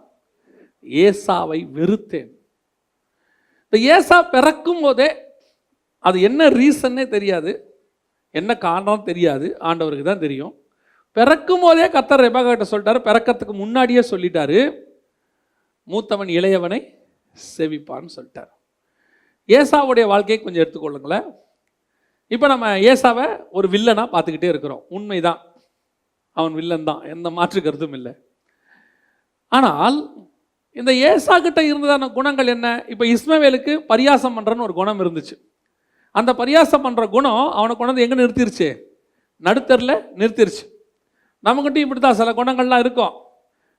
ஏசாவை வெறுத்தேன். இந்த ஏசா பிறக்கும் போதே அது என்ன ரீசன்னே தெரியாது, என்ன காரணம் தெரியாது, ஆண்டவருக்கு தான் தெரியும். பிறக்கும் போதே கர்த்தர் ரெபெக்கா கிட்ட சொல்லிட்டாரு, பிறக்கிறதுக்கு முன்னாடியே சொல்லிட்டாரு, மூத்தவன் இளையவனை செவிப்பான்னு சொல்லிட்டார். ஏசாவுடைய வாழ்க்கையை கொஞ்சம் எடுத்துக்கொள்ளுங்களேன். இப்போ நம்ம ஏசாவை ஒரு வில்லனாக பார்த்துக்கிட்டே இருக்கிறோம். உண்மைதான், அவன் வில்லன் தான், எந்த மாற்று கருத்தும் இல்லை. ஆனால் இந்த ஏசா கிட்ட இருந்ததான குணங்கள் என்ன? இப்போ இஸ்மவேலுக்கு பரியாசம் பண்ணுறன்னு ஒரு குணம் இருந்துச்சு. அந்த பரியாசம் பண்ணுற குணம் அவனை கொண்டு எங்கே நிறுத்திருச்சு? நடுத்தரில் நிறுத்திருச்சு. நம்மகிட்டையும் இப்படி தான் சில குணங்கள்லாம் இருக்கும்.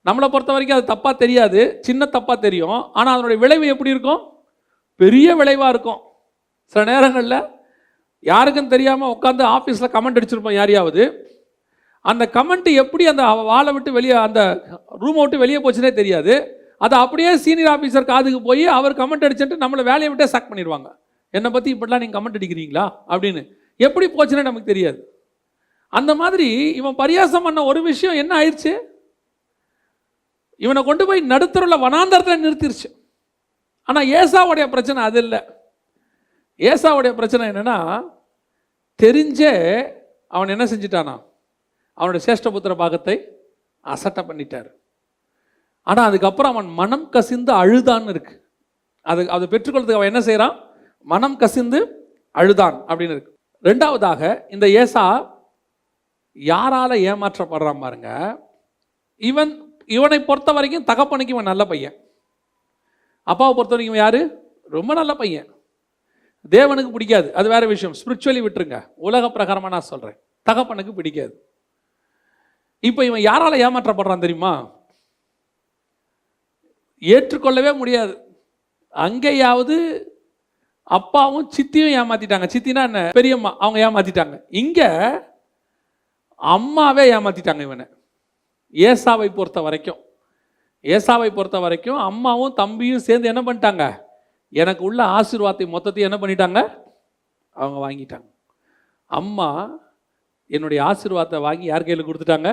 நம்மளை பொறுத்த வரைக்கும் அது தப்பாக தெரியாது, சின்ன தப்பாக தெரியும். ஆனால் அதனுடைய விளைவு எப்படி இருக்கும்? பெரிய விளைவாக இருக்கும். சில நேரங்களில் யாருக்கும் தெரியாமல் உட்காந்து ஆஃபீஸில் கமெண்ட் அடிச்சிருப்போம் யாரையாவது. அந்த கமெண்ட் எப்படி அந்த வாளை விட்டு வெளியே, அந்த ரூமை விட்டு வெளியே போச்சுன்னே தெரியாது. அது அப்படியே சீனியர் ஆஃபீஸர் காதுக்கு போய் அவர் கமெண்ட் அடிச்சுட்டு நம்மளை வேலையை விட்டே சாக் பண்ணிடுவாங்க. என்னை பற்றி இப்படிலாம் நீங்கள் கமெண்ட் அடிக்கிறீங்களா அப்படின்னு. எப்படி போச்சுன்னே நமக்கு தெரியாது. அந்த மாதிரி இவன் பரியாசம் பண்ண ஒரு விஷயம் என்ன ஆயிடுச்சு? இவனை கொண்டு போய் நடுத்தருள்ள வனாந்தரத்தில் நிறுத்திருச்சு. ஆனால் ஏசாவுடைய பிரச்சனை அது இல்லை. ஏசாவுடைய பிரச்சனை என்னன்னா, தெரிஞ்சே அவன் என்ன செஞ்சிட்டானா, அவனுடைய சேஷ்டபுத்திர பாகத்தை அசட்டை பண்ணிட்டார். ஆனால் அதுக்கப்புறம் அவன் மனம் கசிந்து அழுதான்னு இருக்கு. அதை பெற்றுக்கொள்றதுக்கு அவன் என்ன செய்கிறான்? மனம் கசிந்து அழுதான் அப்படின்னு இருக்கு. ரெண்டாவதாக இந்த ஏசா யாரால ஏமாற்றப்படுறான் பாருங்க. இவனை பொறுத்த வரைக்கும் தகப்பனுக்கு இவன் நல்ல பையன், அப்பாவை பொறுத்த வரைக்கும் யாரு? ரொம்ப நல்ல பையன். தேவனுக்கு பிடிக்காது, அது வேற விஷயம். ஸ்பிரிச்சுவலி விட்டுருங்க, உலக பிரகாரமா நான் சொல்றேன். தகப்பனுக்கு பிடிக்காது. இப்போ இவன் யாரால ஏமாற்றப்படுறான் தெரியுமா? ஏற்றுக்கொள்ளவே முடியாது. அங்கேயாவது அப்பாவும் சித்தியும் ஏமாத்திட்டாங்க. சித்தினா என்ன? பெரியம்மா. அவங்க ஏமாத்திட்டாங்க. இங்க அம்மாவே ஏமாத்திட்டாங்க இவனை. ஏசாவை பொறுத்த வரைக்கும் அம்மாவும் தம்பியும் சேர்ந்து என்ன பண்ணிட்டாங்க? எனக்கு உள்ள ஆசீர்வாதத்தை மொத்தத்தையும் என்ன பண்ணிட்டாங்க? அவங்க வாங்கிட்டாங்க. அம்மா என்னுடைய ஆசீர்வாதத்தை வாங்கி யார் கையில் கொடுத்துட்டாங்க?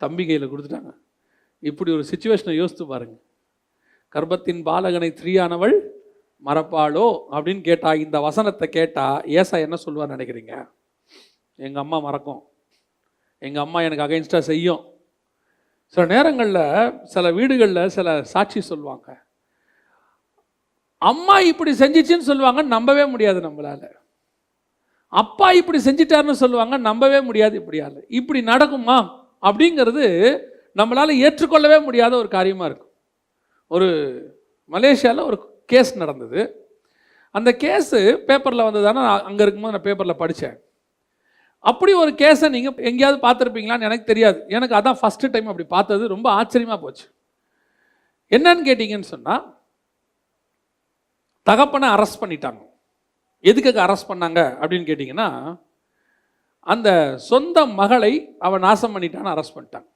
தம்பி கையில் கொடுத்துட்டாங்க. இப்படி ஒரு சிச்சுவேஷனை யோசித்து பாருங்க. கர்ப்பத்தின் பாலகனை ஸ்திரீயானவள் மறப்பாளோ அப்படின்னு கேட்டா, இந்த வசனத்தை கேட்டா ஏசா என்ன சொல்லுவார் நினைக்கிறீங்க? எங்க அம்மா மறக்கும், எங்க அம்மா எனக்கு அகைன்ஸ்டா செய்யும். சில நேரங்களில் சில வீடுகளில் சில சாட்சி சொல்லுவாங்க, அம்மா இப்படி செஞ்சிச்சுன்னு சொல்லுவாங்க, நம்பவே முடியாது நம்மளால. அப்பா இப்படி செஞ்சிட்டாருன்னு சொல்லுவாங்க, நம்பவே முடியாது. இப்படி நடக்குமா அப்படிங்கிறது நம்மளால ஏற்றுக்கொள்ளவே முடியாத ஒரு காரியமா இருக்கும். ஒரு மலேசியாவில் ஒரு கேஸ் நடந்தது. அந்த கேஸு பேப்பரில் வந்ததானே, அங்கே இருக்கும்போது நான் பேப்பரில் படித்தேன். அப்படி ஒரு கேஸை நீங்கள் எங்கேயாவது பார்த்துருப்பீங்களான்னு எனக்கு தெரியாது. எனக்கு அதான் ஃபஸ்ட்டு டைம் அப்படி பார்த்தது. ரொம்ப ஆச்சரியமாக போச்சு. என்னன்னு கேட்டிங்கன்னு சொன்னால், தகப்பனை அரெஸ்ட் பண்ணிட்டாங்க. எதுக்காக அரெஸ்ட் பண்ணாங்க அப்படின்னு கேட்டிங்கன்னா, அந்த சொந்த மகளை அவன் நாசம் பண்ணிட்டான்னு அரெஸ்ட் பண்ணிட்டாங்க.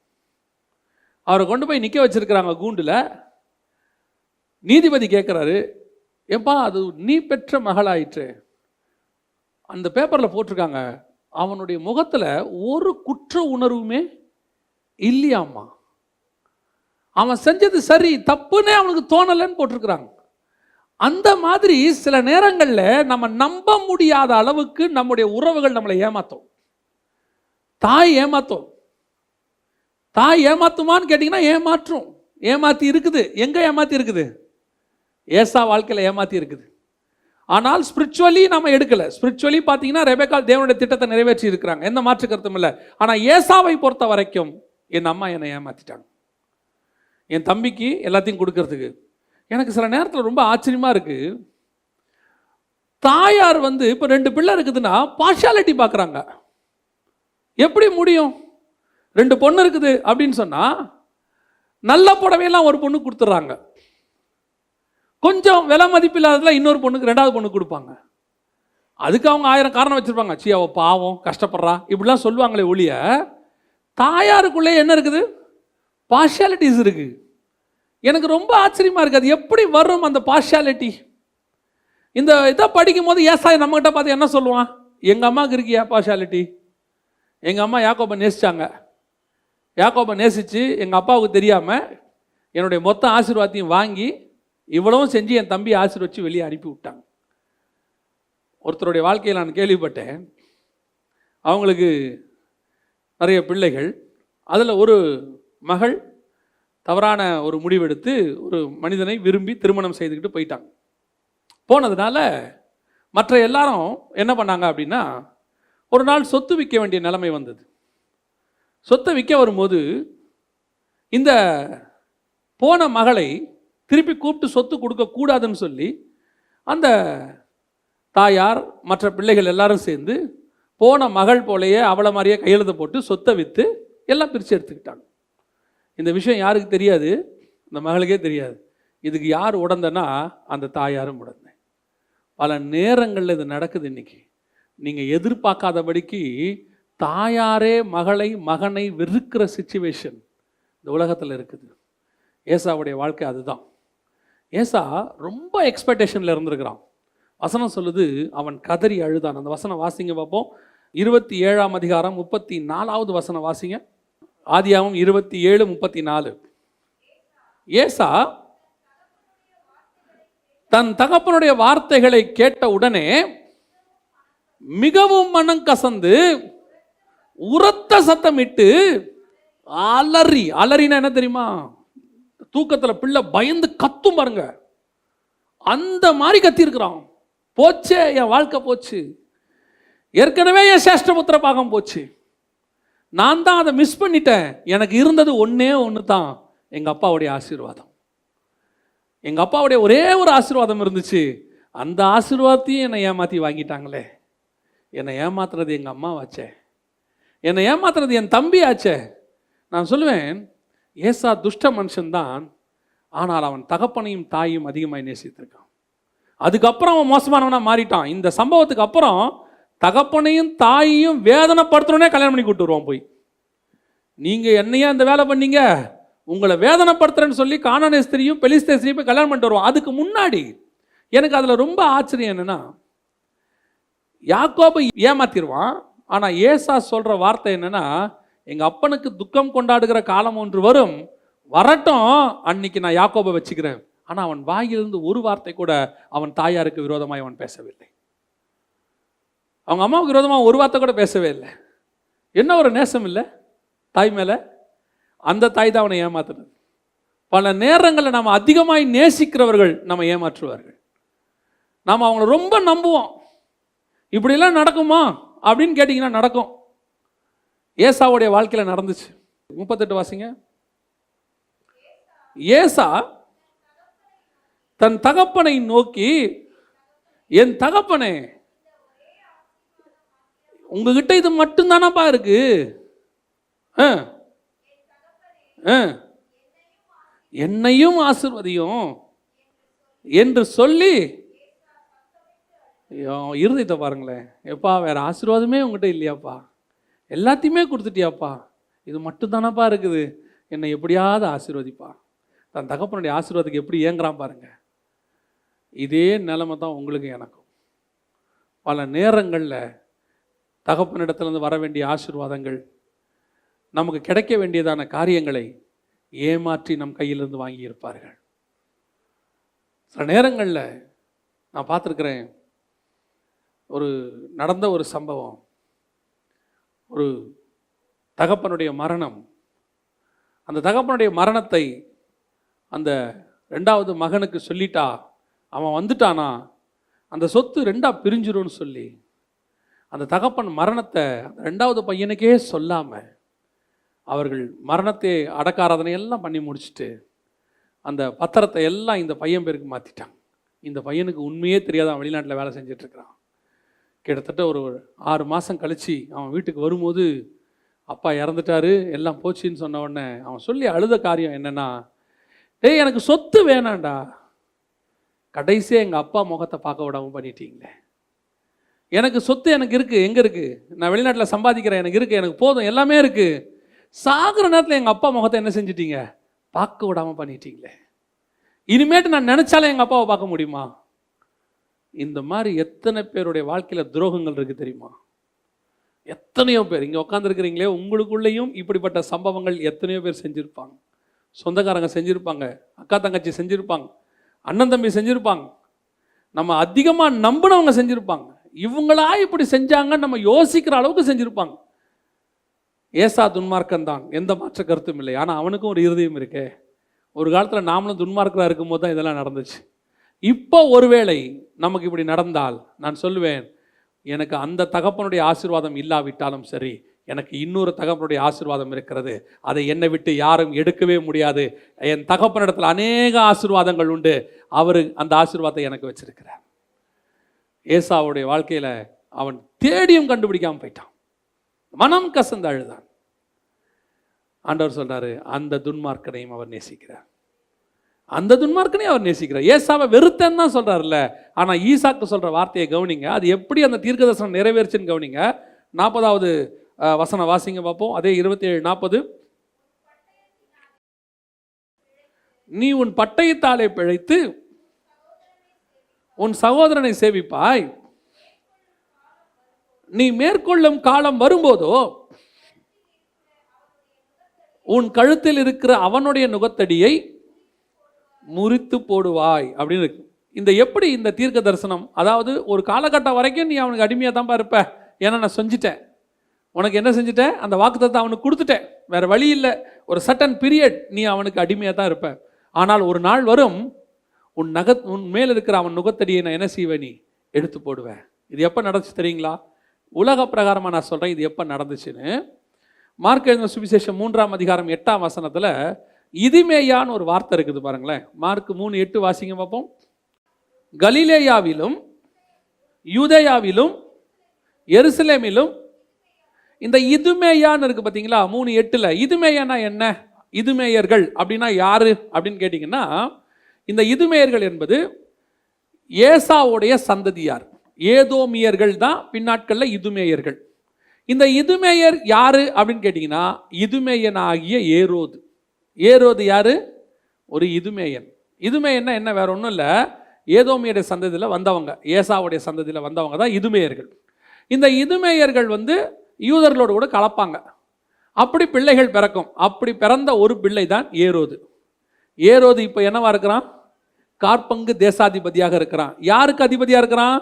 அவரை கொண்டு போய் நிற்க வச்சிருக்கிறாங்க கூண்டில். நீதிபதி கேட்குறாரு, ஏப்பா அது நீ பெற்ற மகளாயிற்று. அந்த பேப்பரில் போட்டிருக்காங்க, அவனுடைய முகத்தில் ஒரு குற்ற உணர்வுமே இல்லையாம்மா. அவன் செஞ்சது சரி, தப்புன்னே அவனுக்கு தோணலைன்னு போட்டிருக்கிறாங்க. அந்த மாதிரி சில நேரங்களில் நம்ம நம்ப முடியாத அளவுக்கு நம்முடைய உறவுகள் நம்மளை ஏமாத்தும். தாய் ஏமாத்துமான்னு கேட்டிங்கன்னா ஏமாற்றும். ஏமாத்தி இருக்குது. எங்கே ஏமாத்தி இருக்குது? ஏசா வாழ்க்கையில் ஏமாத்தி இருக்குது. ஆனால் ஸ்பிரிச்சுவலி நம்ம எடுக்கல. ஸ்பிரிச்சுவலி பார்த்தீங்கன்னா ரெபெக்காள் தேவனுடைய திட்டத்தை நிறைவேற்றி இருக்கிறாங்க, எந்த மாற்று கருத்தும் இல்லை. ஆனால் ஏசாவை பொறுத்த வரைக்கும் என் அம்மா என்னை ஏமாத்திட்டாங்க. என் தம்பிக்கு எல்லாத்தையும் கொடுக்கறதுக்கு எனக்கு சில நேரத்தில் ரொம்ப ஆச்சரியமா இருக்கு. தாயார் இப்போ 2 பிள்ளை இருக்குதுன்னா பார்ஷாலிட்டி பார்க்குறாங்க. எப்படி முடியும்? 2 பொண்ணு இருக்குது அப்படின்னு சொன்னா நல்ல புடவையெல்லாம் ஒரு பொண்ணு கொடுத்துட்றாங்க, கொஞ்சம் விலை மதிப்பு இல்லாததுல இன்னொரு பொண்ணுக்கு 2வது பொண்ணு கொடுப்பாங்க. அதுக்கு அவங்க 1000 காரணம் வச்சிருப்பாங்க. சி அவ பாவம் கஷ்டப்படுறா இப்படிலாம் சொல்லுவாங்களே ஒழிய, தாயாருக்குள்ளே என்ன இருக்குது? பார்ஷியாலிட்டிஸ் இருக்கு. எனக்கு ரொம்ப ஆச்சரியமா இருக்கு, அது எப்படி வரும் அந்த பார்ஷியாலிட்டி? இந்த இதை படிக்கும் போது ஏசாய் நம்மகிட்ட பார்த்து என்ன சொல்லுவான்? எங்க அம்மாவுக்கு இருக்கியா பார்ஷியாலிட்டி? எங்க அம்மா யாக்கோபை நேசிச்சாங்க. யாக்கோபை நேசிச்சு எங்க அப்பாவுக்கு தெரியாம என்னுடைய மொத்த ஆசீர்வாதத்தையும் வாங்கி இவ்வளவும் செஞ்சு என் தம்பி ஆசீர்வச்சு வெளியே அனுப்பி விட்டாங்க. ஒருத்தருடைய வாழ்க்கையில் நான் கேள்விப்பட்டேன், அவங்களுக்கு நிறைய பிள்ளைகள், அதில் ஒரு மகள் தவறான ஒரு முடிவெடுத்து ஒரு மனிதனை விரும்பி திருமணம் செய்துக்கிட்டு போயிட்டாங்க. போனதுனால மற்ற எல்லாரும் என்ன பண்ணாங்க அப்படின்னா, ஒரு நாள் சொத்து விற்க வேண்டிய நிலைமை வந்தது. சொத்தை விற்க வரும்போது இந்த போன மகளை திருப்பி கூப்பிட்டு சொத்து கொடுக்கக்கூடாதுன்னு சொல்லி அந்த தாயார் மற்ற பிள்ளைகள் எல்லாரும் சேர்ந்து போன மகள் போலையே அவளை மாதிரியே கையெழுத்து போட்டு சொத்தை விற்று எல்லாம் பிரித்து எடுத்துக்கிட்டாங்க. இந்த விஷயம் யாருக்கு தெரியாது? இந்த மகளுக்கே தெரியாது. இதுக்கு யார் உடந்தனா அந்த தாயாரும் உடந்த. பல நேரங்களில் இது நடக்குது. இன்னைக்கு நீங்கள் எதிர்பார்க்காதபடிக்கு தாயாரே மகனை வெறுக்கிற சிச்சுவேஷன் இந்த உலகத்தில் இருக்குது. ஏசாவுடைய வாழ்க்கை அதுதான். ஏசா ரொம்ப எக்ஸ்பெக்டேஷனில் இருந்திருக்கிறான். வசனம் சொல்லுது, அவன் கதறி அழுதான். அந்த வசனம் வாசிங்க பார்ப்போம். 27ஆம் அதிகாரம் 34வது வசனம் வாசிங்க. ஆதியாகமம் 27:34. ஏசா தன் தகப்பனுடைய வார்த்தைகளை கேட்ட உடனே மிகவும் மனம் கசந்து உரத்த சத்தமிட்டு அலறினா என்ன தெரியுமா? தூக்கத்தில் பிள்ளை பயந்து கத்தும் பாருங்க. அந்த மாதிரி கத்திருக்கிறான். போச்சே, என் வாழ்க்கை போச்சு, ஏற்கனவே என் சேஷ்டபுத்திர பாகம் போச்சு, நான் தான் அதை மிஸ் பண்ணிட்டேன். எனக்கு இருந்தது ஒன்னே ஒன்று தான், எங்கள் அப்பாவுடைய ஆசீர்வாதம். எங்கள் அப்பாவுடைய ஒரே ஒரு ஆசீர்வாதம் இருந்துச்சு, அந்த ஆசீர்வாதத்தையும் என்னை ஏமாற்றி வாங்கிட்டாங்களே. என்னை ஏமாத்துறது எங்கள் அம்மாவாச்சே, என்னை ஏமாத்துறது என் தம்பி ஆச்சே. நான் சொல்லுவேன், ஏசா துஷ்ட மனுஷன்தான், ஆனால் அவன் தகப்பனையும் தாயும் அதிகமாக நேசித்திருக்கான். அதுக்கப்புறம் அவன் மோசமானவனாக மாறிட்டான். இந்த சம்பவத்துக்கு அப்புறம் தகப்பனையும் தாயையும் வேதனைப்படுத்தணுன்னே கல்யாணம் பண்ணி கூட்டு வருவான். போய் நீங்கள் என்னையா இந்த வேலை பண்ணீங்க, உங்களை வேதனைப்படுத்துறேன்னு சொல்லி கானானேஸ்திரியும் பெலிஸ்தேஸ்திரியும் போய் கல்யாணம் பண்ணிட்டு வருவான். அதுக்கு முன்னாடி எனக்கு அதில் ரொம்ப ஆச்சரியம் என்னென்னா, யாக்கோபை ஏமாத்திடுவான். ஆனால் ஏசா சொல்கிற வார்த்தை என்னென்னா, எங்கள் அப்பனுக்கு துக்கம் கொண்டாடுகிற காலம் ஒன்று வரும், வரட்டும், அன்னைக்கு நான் யாக்கோபை வச்சுக்கிறேன். ஆனால் அவன் வாயிலிருந்து ஒரு வார்த்தை கூட அவன் தாயாருக்கு விரோதமாக அவன் பேசவில்லை. அவங்க அம்மாவுக்கு விரோதமாக ஒரு வார்த்தை கூட பேசவே இல்லை. என்ன ஒரு நேசம் இல்லை தாய் மேலே. அந்த தாய் தான் அவனை ஏமாத்துறது. பல நேரங்களில் நம்ம அதிகமாய் நேசிக்கிறவர்கள் நம்ம ஏமாற்றுவார்கள். நாம் அவங்கள ரொம்ப நம்புவோம். இப்படிலாம் நடக்குமா அப்படின்னு கேட்டிங்கன்னா நடக்கும். ஏசாவுடைய வாழ்க்கையில் நடந்துச்சு. 38 வாசிங்க. ஏசா தன் தகப்பனை நோக்கி, என் தகப்பனே, உங்ககிட்ட இது மட்டும்தானப்பா இருக்கு, என்னையும் ஆசீர்வதியும் என்று சொல்லி, இருதயத்தை பாருங்களேன், எப்பா வேற ஆசீர்வாதமே உங்ககிட்ட இல்லையாப்பா, எல்லாத்தையுமே கொடுத்துட்டியாப்பா, இது மட்டும்தானப்பா இருக்குது, என்னை எப்படியாவது ஆசீர்வதிப்பா. தன் தகப்பனுடைய ஆசீர்வாதத்துக்கு எப்படி ஏங்குறான் பாருங்க. இதே நிலைமை தான் உங்களுக்கு எனக்கும். பல நேரங்களில் தகப்பனிடத்திலிருந்து வர வேண்டிய ஆசீர்வாதங்கள், நமக்கு கிடைக்க வேண்டியதான காரியங்களை ஏமாற்றி நம் கையிலிருந்து வாங்கியிருப்பார்கள். சில நேரங்களில் நான் பார்த்துருக்கிறேன், நடந்த ஒரு சம்பவம், ஒரு தகப்பனுடைய மரணம். அந்த தகப்பனுடைய மரணத்தை அந்த 2வது மகனுக்கு சொல்லிட்டா, அவன் வந்துட்டானா அந்த சொத்து 2ஆ பிரிஞ்சிரும்னு சொல்லி அந்த தகப்பன் மரணத்தை 2வது பையனுக்கே சொல்லாமல் அவர்கள் மரணத்தை அடக்காராதனை எல்லாம் பண்ணி முடிச்சுட்டு அந்த பத்திரத்தை எல்லாம் இந்த பையன் பேருக்கு மாற்றிட்டான். இந்த பையனுக்கு உண்மையே தெரியாத வெளிநாட்டில் வேலை செஞ்சிட்ருக்கிறான். கிட்டத்தட்ட ஒரு 6 மாதம் கழித்து அவன் வீட்டுக்கு வரும்போது அப்பா இறந்துட்டாரு, எல்லாம் போச்சுன்னு சொன்ன உடனே அவன் சொல்லி அழுத காரியம் என்னென்னா, டேய் எனக்கு சொத்து வேணாண்டா, கடைசியாக எங்கள் அப்பா முகத்தை பார்க்க விடாமல் பண்ணிட்டீங்களே, எனக்கு சொத்து எனக்கு இருக்குது, எங்கே இருக்குது, நான் வெளிநாட்டில் சம்பாதிக்கிறேன், எனக்கு இருக்குது, எனக்கு போதும், எல்லாமே இருக்குது, சாகிற நேரத்தில் எங்கள் அப்பா முகத்தை என்ன செஞ்சிட்டீங்க, பார்க்க விடாமல் பண்ணிட்டீங்களே, இனிமேட்டு நான் நினச்சாலே எங்கள் அப்பாவை பார்க்க முடியுமா? இந்த மாதிரி எத்தனை பேருடைய வாழ்க்கையில் துரோகங்கள் இருக்குது தெரியுமா? எத்தனையோ பேர் இங்கே உட்காந்துருக்கிறீங்களே, உங்களுக்குள்ளேயும் இப்படிப்பட்ட சம்பவங்கள் எத்தனையோ பேர் செஞ்சுருப்பாங்க. சொந்தக்காரங்க செஞ்சுருப்பாங்க, அக்கா தங்கச்சி செஞ்சுருப்பாங்க, அண்ணன் தம்பி செஞ்சுருப்பாங்க, நம்ம அதிகமாக நம்பினவங்க செஞ்சுருப்பாங்க. இவங்களா இப்படி செஞ்சாங்கன்னு நம்ம யோசிக்கிற அளவுக்கு செஞ்சுருப்பாங்க. ஏசா துன்மார்க்கன் தான், எந்த மாற்ற கருத்தும் இல்லை. ஆனால் அவனுக்கும் ஒரு இருதயம் இருக்கே. ஒரு காலத்தில் நாமளும் துன்மார்க்கராக இருக்கும்போது தான் இதெல்லாம் நடந்துச்சு. இப்போ ஒருவேளை நமக்கு இப்படி நடந்தால் நான் சொல்லுவேன், எனக்கு அந்த தகப்பனுடைய ஆசீர்வாதம் இல்லாவிட்டாலும் சரி, எனக்கு இன்னொரு தகப்பனுடைய ஆசீர்வாதம் இருக்கிறது, அதை என்னை விட்டு யாரும் எடுக்கவே முடியாது. என் தகப்பனிடத்தில் அநேக ஆசீர்வாதங்கள் உண்டு, அவர் அந்த ஆசீர்வாதத்தை எனக்கு வச்சிருக்கிறார். ஏசாவுடைய வாழ்க்கையில் அவன் தேடியும் கண்டுபிடிக்காமல் போயிட்டான், மனம் கசந்து அழுதான். ஆண்டவர் சொல்றாரு, அந்த துன்மார்க்கனையும் அவர் நேசிக்கிறார், அந்த துன்மார்க்கனையும் அவர் நேசிக்கிறார். ஏசாவை வெறுத்தேன்னு தான் சொல்றாருல்ல, ஆனால் ஈசாக்கு சொல்ற வார்த்தையை கவனிங்க, அது எப்படி அந்த தீர்க்கதரிசனம் நிறைவேறுச்சுன்னு கவனிங்க. 40வது வசனம் வாசிங்க பார்ப்போம். அதே 27:40, நீ உன் பட்டயத்தாலே பிழைத்து உன் சகோதரனை சேவிப்பாய், நீ மேற்கொள்ளும் காலம் வரும்போதோ உன் கழுத்தில் இருக்கிற அவனுடைய நுகத்தடியை முறித்து போடுவாய் அப்படின்னு இருக்கு. இந்த எப்படி இந்த தீர்க்க தரிசனம், அதாவது ஒரு காலகட்டம் வரைக்கும் நீ அவனுக்கு அடிமையாக தான்ப்பா இருப்ப, ஏன்னா நான் செஞ்சுட்டேன், உனக்கு என்ன செஞ்சுட்டேன், அந்த வாக்குத்தத்தத்தை அவனுக்கு கொடுத்துட்டேன், வேற வழி இல்லை, ஒரு சர்டன் பீரியட் நீ அவனுக்கு அடிமையாக தான் இருப்ப. ஆனால் ஒரு நாள் வரும், உன் மேல் இருக்கிற அவன் நுகத்தடியை நான் என்ன செய்வேன், நீ எடுத்து போடுவேன். இது எப்போ நடந்துச்சு தெரியுங்களா? உலக பிரகாரமாக நான் சொல்கிறேன் இது எப்போ நடந்துச்சுன்னு. மார்க் எழுதின சுவிசேஷம் 3ஆம் அதிகாரம் 8ஆம் வசனத்தில் இதுமேயான்னு ஒரு வார்த்தை இருக்குது பாருங்களேன். மார்க் 3:8 வாசிங்க பார்ப்போம். கலிலேயாவிலும் யூதேயாவிலும் எருசலேமிலும் இந்த இதுமேயான்னு இருக்கு பார்த்தீங்களா, 3:8. இதுமேயானா என்ன? இதுமேயர்கள் அப்படின்னா யாரு அப்படின்னு கேட்டிங்கன்னா, இந்த இதுமேயர்கள் என்பது ஏசாவுடைய சந்ததியார், ஏதோமியர்கள் தான் பின்னாட்களில் இதுமேயர்கள். இந்த இதுமேயர் யாரு அப்படின்னு கேட்டிங்கன்னா, இதுமேயனாகிய ஏரோது. ஏரோது யாரு? ஒரு இதுமேயன். இதுமேயன்னா என்ன, வேற ஒன்றும் இல்லை, ஏதோமியுடைய சந்ததியில் வந்தவங்க, ஏசாவுடைய சந்ததியில் வந்தவங்க தான் இதுமேயர்கள். இந்த இதுமேயர்கள் யூதர்களோடு கூட கலப்பாங்க. அப்படி பிள்ளைகள் பிறக்கும். அப்படி பிறந்த ஒரு பிள்ளை தான் ஏரோது. ஏரோது இப்போ என்னவா இருக்கிறான்? காற்பங்கு தேசாதிபதியாக இருக்கிறான். யாருக்கு அதிபதியாக இருக்கிறான்?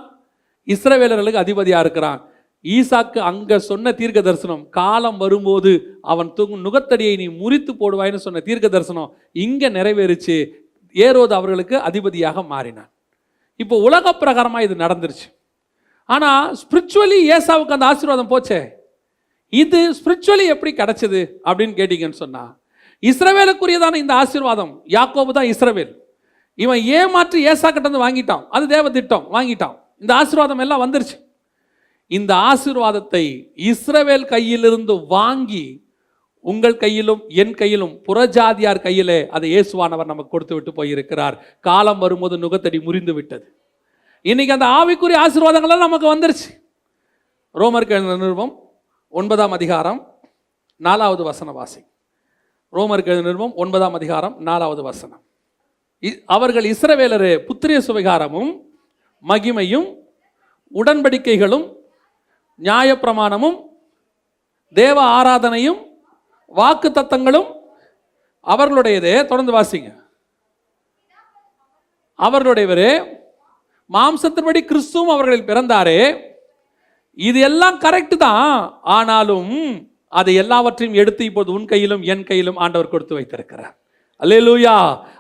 இஸ்ரவேலர்களுக்கு அதிபதியாக இருக்கிறான். ஈசாக்கு அங்கே சொன்ன தீர்க்க தரிசனம், காலம் வரும்போது அவன் நுகத்தடியை நீ முறித்து போடுவாய்னு சொன்ன தீர்க்க தரிசனம் இங்கே நிறைவேறிச்சு. ஏரோது அவர்களுக்கு அதிபதியாக மாறினான். இப்போ உலக பிரகாரமாக இது நடந்துருச்சு. ஆனால் ஸ்பிரிச்சுவலி ஏசாவுக்கு அந்த ஆசீர்வாதம் போச்சே. இது ஸ்பிரிச்சுவலி எப்படி கிடைச்சது அப்படின்னு கேட்டீங்கன்னு சொன்னால், இஸ்ரவேலுக்குரியதான இந்த ஆசீர்வாதம், யாக்கோபு தான் இஸ்ரவேல். இவன் ஏமாற்றி ஏசா கிட்ட இருந்து வாங்கிட்டான். அது தேவ திட்டம், வாங்கிட்டான். இந்த ஆசீர்வாதம் எல்லாம் வந்துருச்சு. இந்த ஆசீர்வாதத்தை இஸ்ரவேல் கையிலிருந்து வாங்கி உங்கள் கையிலும் என் கையிலும் புறஜாதியார் கையிலே அதை இயேசுவானவர் நமக்கு கொடுத்து விட்டு போயிருக்கிறார். காலம் வரும்போது நுகத்தடி முறிந்து விட்டது. இன்னைக்கு அந்த ஆவிக்குரிய ஆசீர்வாதங்கள் நமக்கு வந்துருச்சு. ரோமருக்கு எழுதின நிருபம் 9ஆம் அதிகாரம் 4வது வசனம் வாசி. ரோமருக்கு எழுதின நிருபம் 9ஆம் அதிகாரம் 4வது வசனம். அவர்கள் இஸ்ரவேலரே புத்திரிய சுவிகாரமும் மகிமையும் உடன்படிக்கைகளும் நியாயப்பிரமாணமும் தேவ ஆராதனையும் வாக்கு தத்தங்களும் அவர்களுடையதே. தொடர்ந்து வாசிங்க. அவர்களுடையவரே, மாம்சத்தின்படி கிறிஸ்துவும் அவர்களில் பிறந்தாரே. இது எல்லாம் கரெக்ட் தான். ஆனாலும் அதை எல்லாவற்றையும் எடுத்து இப்போது உன் கையிலும் என் கையிலும் ஆண்டவர் கொடுத்து வைத்திருக்கிறார். அல்லேலூயா.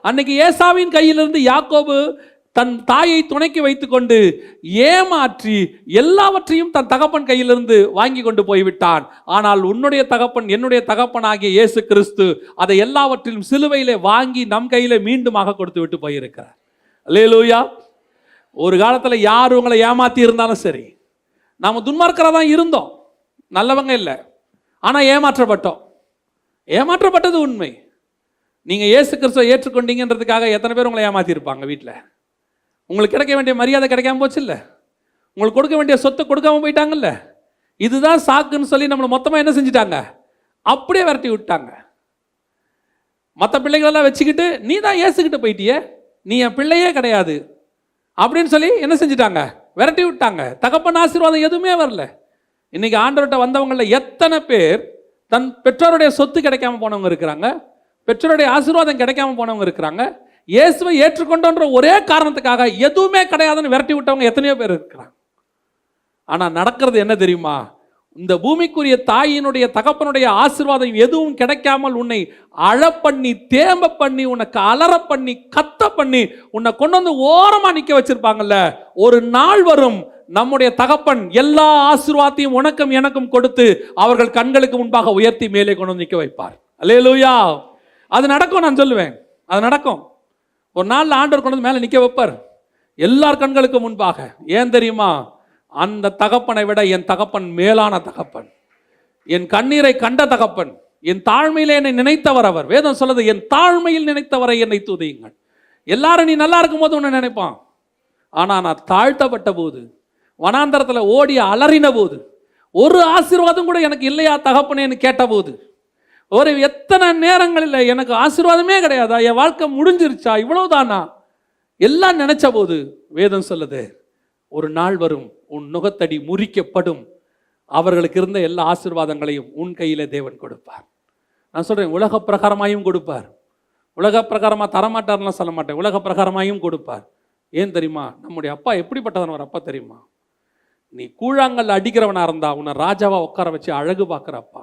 அன்னைக்கு ஏசாவின் கையிலிருந்து யாக்கோபு தன் தாயை துணைக்கு வைத்துக்கொண்டு ஏமாற்றி எல்லாவற்றையும் தன் தகப்பன் கையிலிருந்து வாங்கி கொண்டு போய்விட்டான். ஆனால் உன்னுடைய தகப்பன், என்னுடைய தகப்பன் ஆகிய இயேசு கிறிஸ்து அதை எல்லாவற்றிலும் சிலுவையிலே வாங்கி நம் கையிலே மீண்டுமாக கொடுத்து விட்டு போயிருக்கிறார். அல்லேலூயா. ஒரு காலத்தில் யார் உங்களை ஏமாத்தி இருந்தாலும் சரி, நாம் துன்மார்க்கராக தான் இருந்தோம், நல்லவங்க இல்லை. ஆனால் ஏமாற்றப்பட்டோம். ஏமாற்றப்பட்டது உண்மை. நீங்கள் இயேசு கிறிஸ்துவை ஏற்றுக்கொண்டீங்கன்றதுக்காக எத்தனை பேர் உங்களை ஏமாற்றிருப்பாங்க? வீட்டில் உங்களுக்கு கிடைக்க வேண்டிய மரியாதை கிடைக்காம போச்சு இல்லை, உங்களுக்கு கொடுக்க வேண்டிய சொத்தை கொடுக்காம போயிட்டாங்கல்ல. இதுதான் சாக்குன்னு சொல்லி நம்மளை மொத்தமாக என்ன செஞ்சிட்டாங்க? அப்படியே விரட்டி விட்டாங்க. மற்ற பிள்ளைகளெல்லாம் வச்சுக்கிட்டு நீ தான் இயேசுக்கிட்ட போயிட்டியே, நீ என் பிள்ளையே கிடையாது அப்படின்னு சொல்லி என்ன செஞ்சிட்டாங்க? விரட்டி விட்டாங்க. தகப்பன் ஆசீர்வாதம் எதுவுமே வரல. இன்னைக்கு ஆண்டவர்கிட்ட வந்தவங்களில் எத்தனை பேர் தன் பெற்றோருடைய சொத்து கிடைக்காம போனவங்க இருக்கிறாங்க, பெற்றோருடைய ஆசீர்வாதம் கிடைக்காம போனவங்க இருக்கிறாங்க. இயேசுவை ஏற்றுக்கொண்டோன்ற ஒரே காரணத்துக்காக எதுவுமே கிடையாதுன்னு விரட்டி விட்டவங்க எத்தனையோ பேர் இருக்கிறாங்க. ஆனால் நடக்கிறது என்ன தெரியுமா? இந்த பூமிக்குரிய தாயினுடைய தகப்பனுடைய ஆசீர்வாதம் எதுவும் கிடைக்காமல் உன்னை அழ பண்ணி, தேம்ப பண்ணி, உனக்கு அலற பண்ணி, கத்த பண்ணி, உன்னை கொண்டு வந்து ஓரமா நிக்க வச்சிருப்பாங்கல்ல. ஒரு நாள் வரும், நம்முடைய தகப்பன் எல்லா ஆசீர்வாதத்தையும் உனக்கும் எனக்கும் கொடுத்து அவர்கள் கண்களுக்கு முன்பாக உயர்த்தி மேலே கொண்டு வந்து நிக்க வைப்பார். அல்லேலூயா. அது நடக்கும். நான் சொல்லுவேன், அது நடக்கும். ஒரு நாள் ஆண்டவர் கொண்டு வந்து மேலே நிக்க வைப்பார் எல்லார் கண்களுக்கு முன்பாக. ஏன் தெரியுமா? அந்த தகப்பனை விட என் தகப்பன் மேலான தகப்பன், என் கண்ணீரை கண்ட தகப்பன், என் தாழ்மையிலே என்னை நினைத்தவர் அவர். வேதம் சொல்லுது, என் தாழ்மையில் நினைத்தவரை என்னை துதியுங்கள். எல்லாரும் நீ நல்லா இருக்கும் போது உன்னை நினைப்பான். ஆனா நான் தாழ்த்தப்பட்ட போது, வனாந்தரத்தில் ஓடி அலறின போது, ஒரு ஆசீர்வாதம் கூட எனக்கு இல்லையா தகப்பனேன்னு கேட்டபோது, ஒரு எத்தனை நேரங்களில் எனக்கு ஆசீர்வாதமே கிடையாதா, என் வாழ்க்கை முடிஞ்சிருச்சா, இவ்வளவுதானா எல்லாம் நினைச்ச போது வேதம் சொல்லுது, ஒரு நாள் வரும், உன் நுகத்தடி முறிக்கப்படும், அவர்களுக்கு இருந்த எல்லா ஆசீர்வாதங்களையும் உன் கையில தேவன் கொடுப்பார். நான் சொல்றேன், உலக பிரகாரமாயும் கொடுப்பார். உலக பிரகாரமா தரமாட்டார்லாம் சொல்ல மாட்டேன், உலக பிரகாரமாயும் கொடுப்பார். ஏன் தெரியுமா? நம்முடைய அப்பா எப்படிப்பட்டவன் ஒரு அப்பா தெரியுமா? நீ கூழாங்கல்ல அடிக்கிறவனா இருந்தா உன்னை ராஜாவா உட்கார வச்சு அழகு பார்க்குற அப்பா.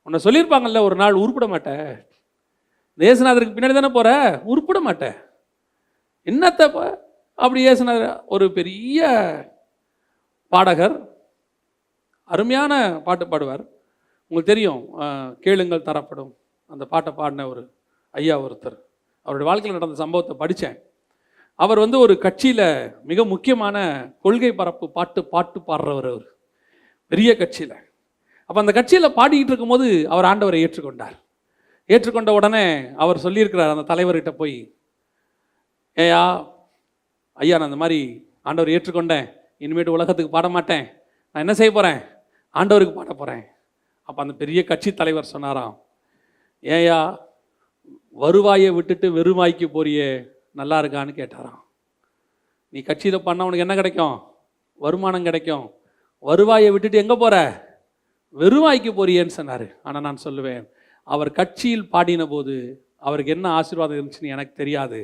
உன்னை சொல்லியிருப்பாங்கல்ல, ஒரு நாள் உருப்பிட மாட்டேன், தேசநாதருக்கு பின்னாடி தானே போற, உருப்பிட மாட்டேன். என்னத்தை அப்படி ஏசுனார். ஒரு பெரிய பாடகர், அருமையான பாட்டு பாடுவார். உங்களுக்கு தெரியும், கேளுங்கள் தரப்படும் அந்த பாட்டை பாடின ஒரு ஐயா ஒருத்தர். அவருடைய வாழ்க்கையில் நடந்த சம்பவத்தை படித்தேன். அவர் ஒரு கட்சியில் மிக முக்கியமான கொள்கை பரப்பு பாட்டு பாடுறவர். அவர் பெரிய கட்சியில். அப்போ அந்த கட்சியில் பாடிக்கிட்டு இருக்கும்போது அவர் ஆண்டவரை ஏற்றுக்கொண்டார். ஏற்றுக்கொண்ட உடனே அவர் சொல்லியிருக்கிறார் அந்த தலைவர்கிட்ட போய், ஐயா நான் அந்த மாதிரி ஆண்டவர் ஏற்றுக்கொண்டேன், இனிமேட்டு உலகத்துக்கு பாட மாட்டேன், நான் என்ன செய்ய போகிறேன், ஆண்டவருக்கு பாட போகிறேன். அப்போ அந்த பெரிய கட்சி தலைவர் சொன்னாராம், ஏயா வருவாயை விட்டுட்டு வெறுவாய்க்கு போறியே, நல்லா இருக்கான்னு கேட்டாராம். நீ கட்சியில் பண்ண உனக்கு என்ன கிடைக்கும், வருமானம் கிடைக்கும், வருவாயை விட்டுட்டு எங்கே போகிற, வெறுவாய்க்கு போறியேன்னு சொன்னார். ஆனால் நான் சொல்லுவேன், அவர் கட்சியில் பாடின போது அவருக்கு என்ன ஆசீர்வாதம் இருந்துச்சுன்னு எனக்கு தெரியாது.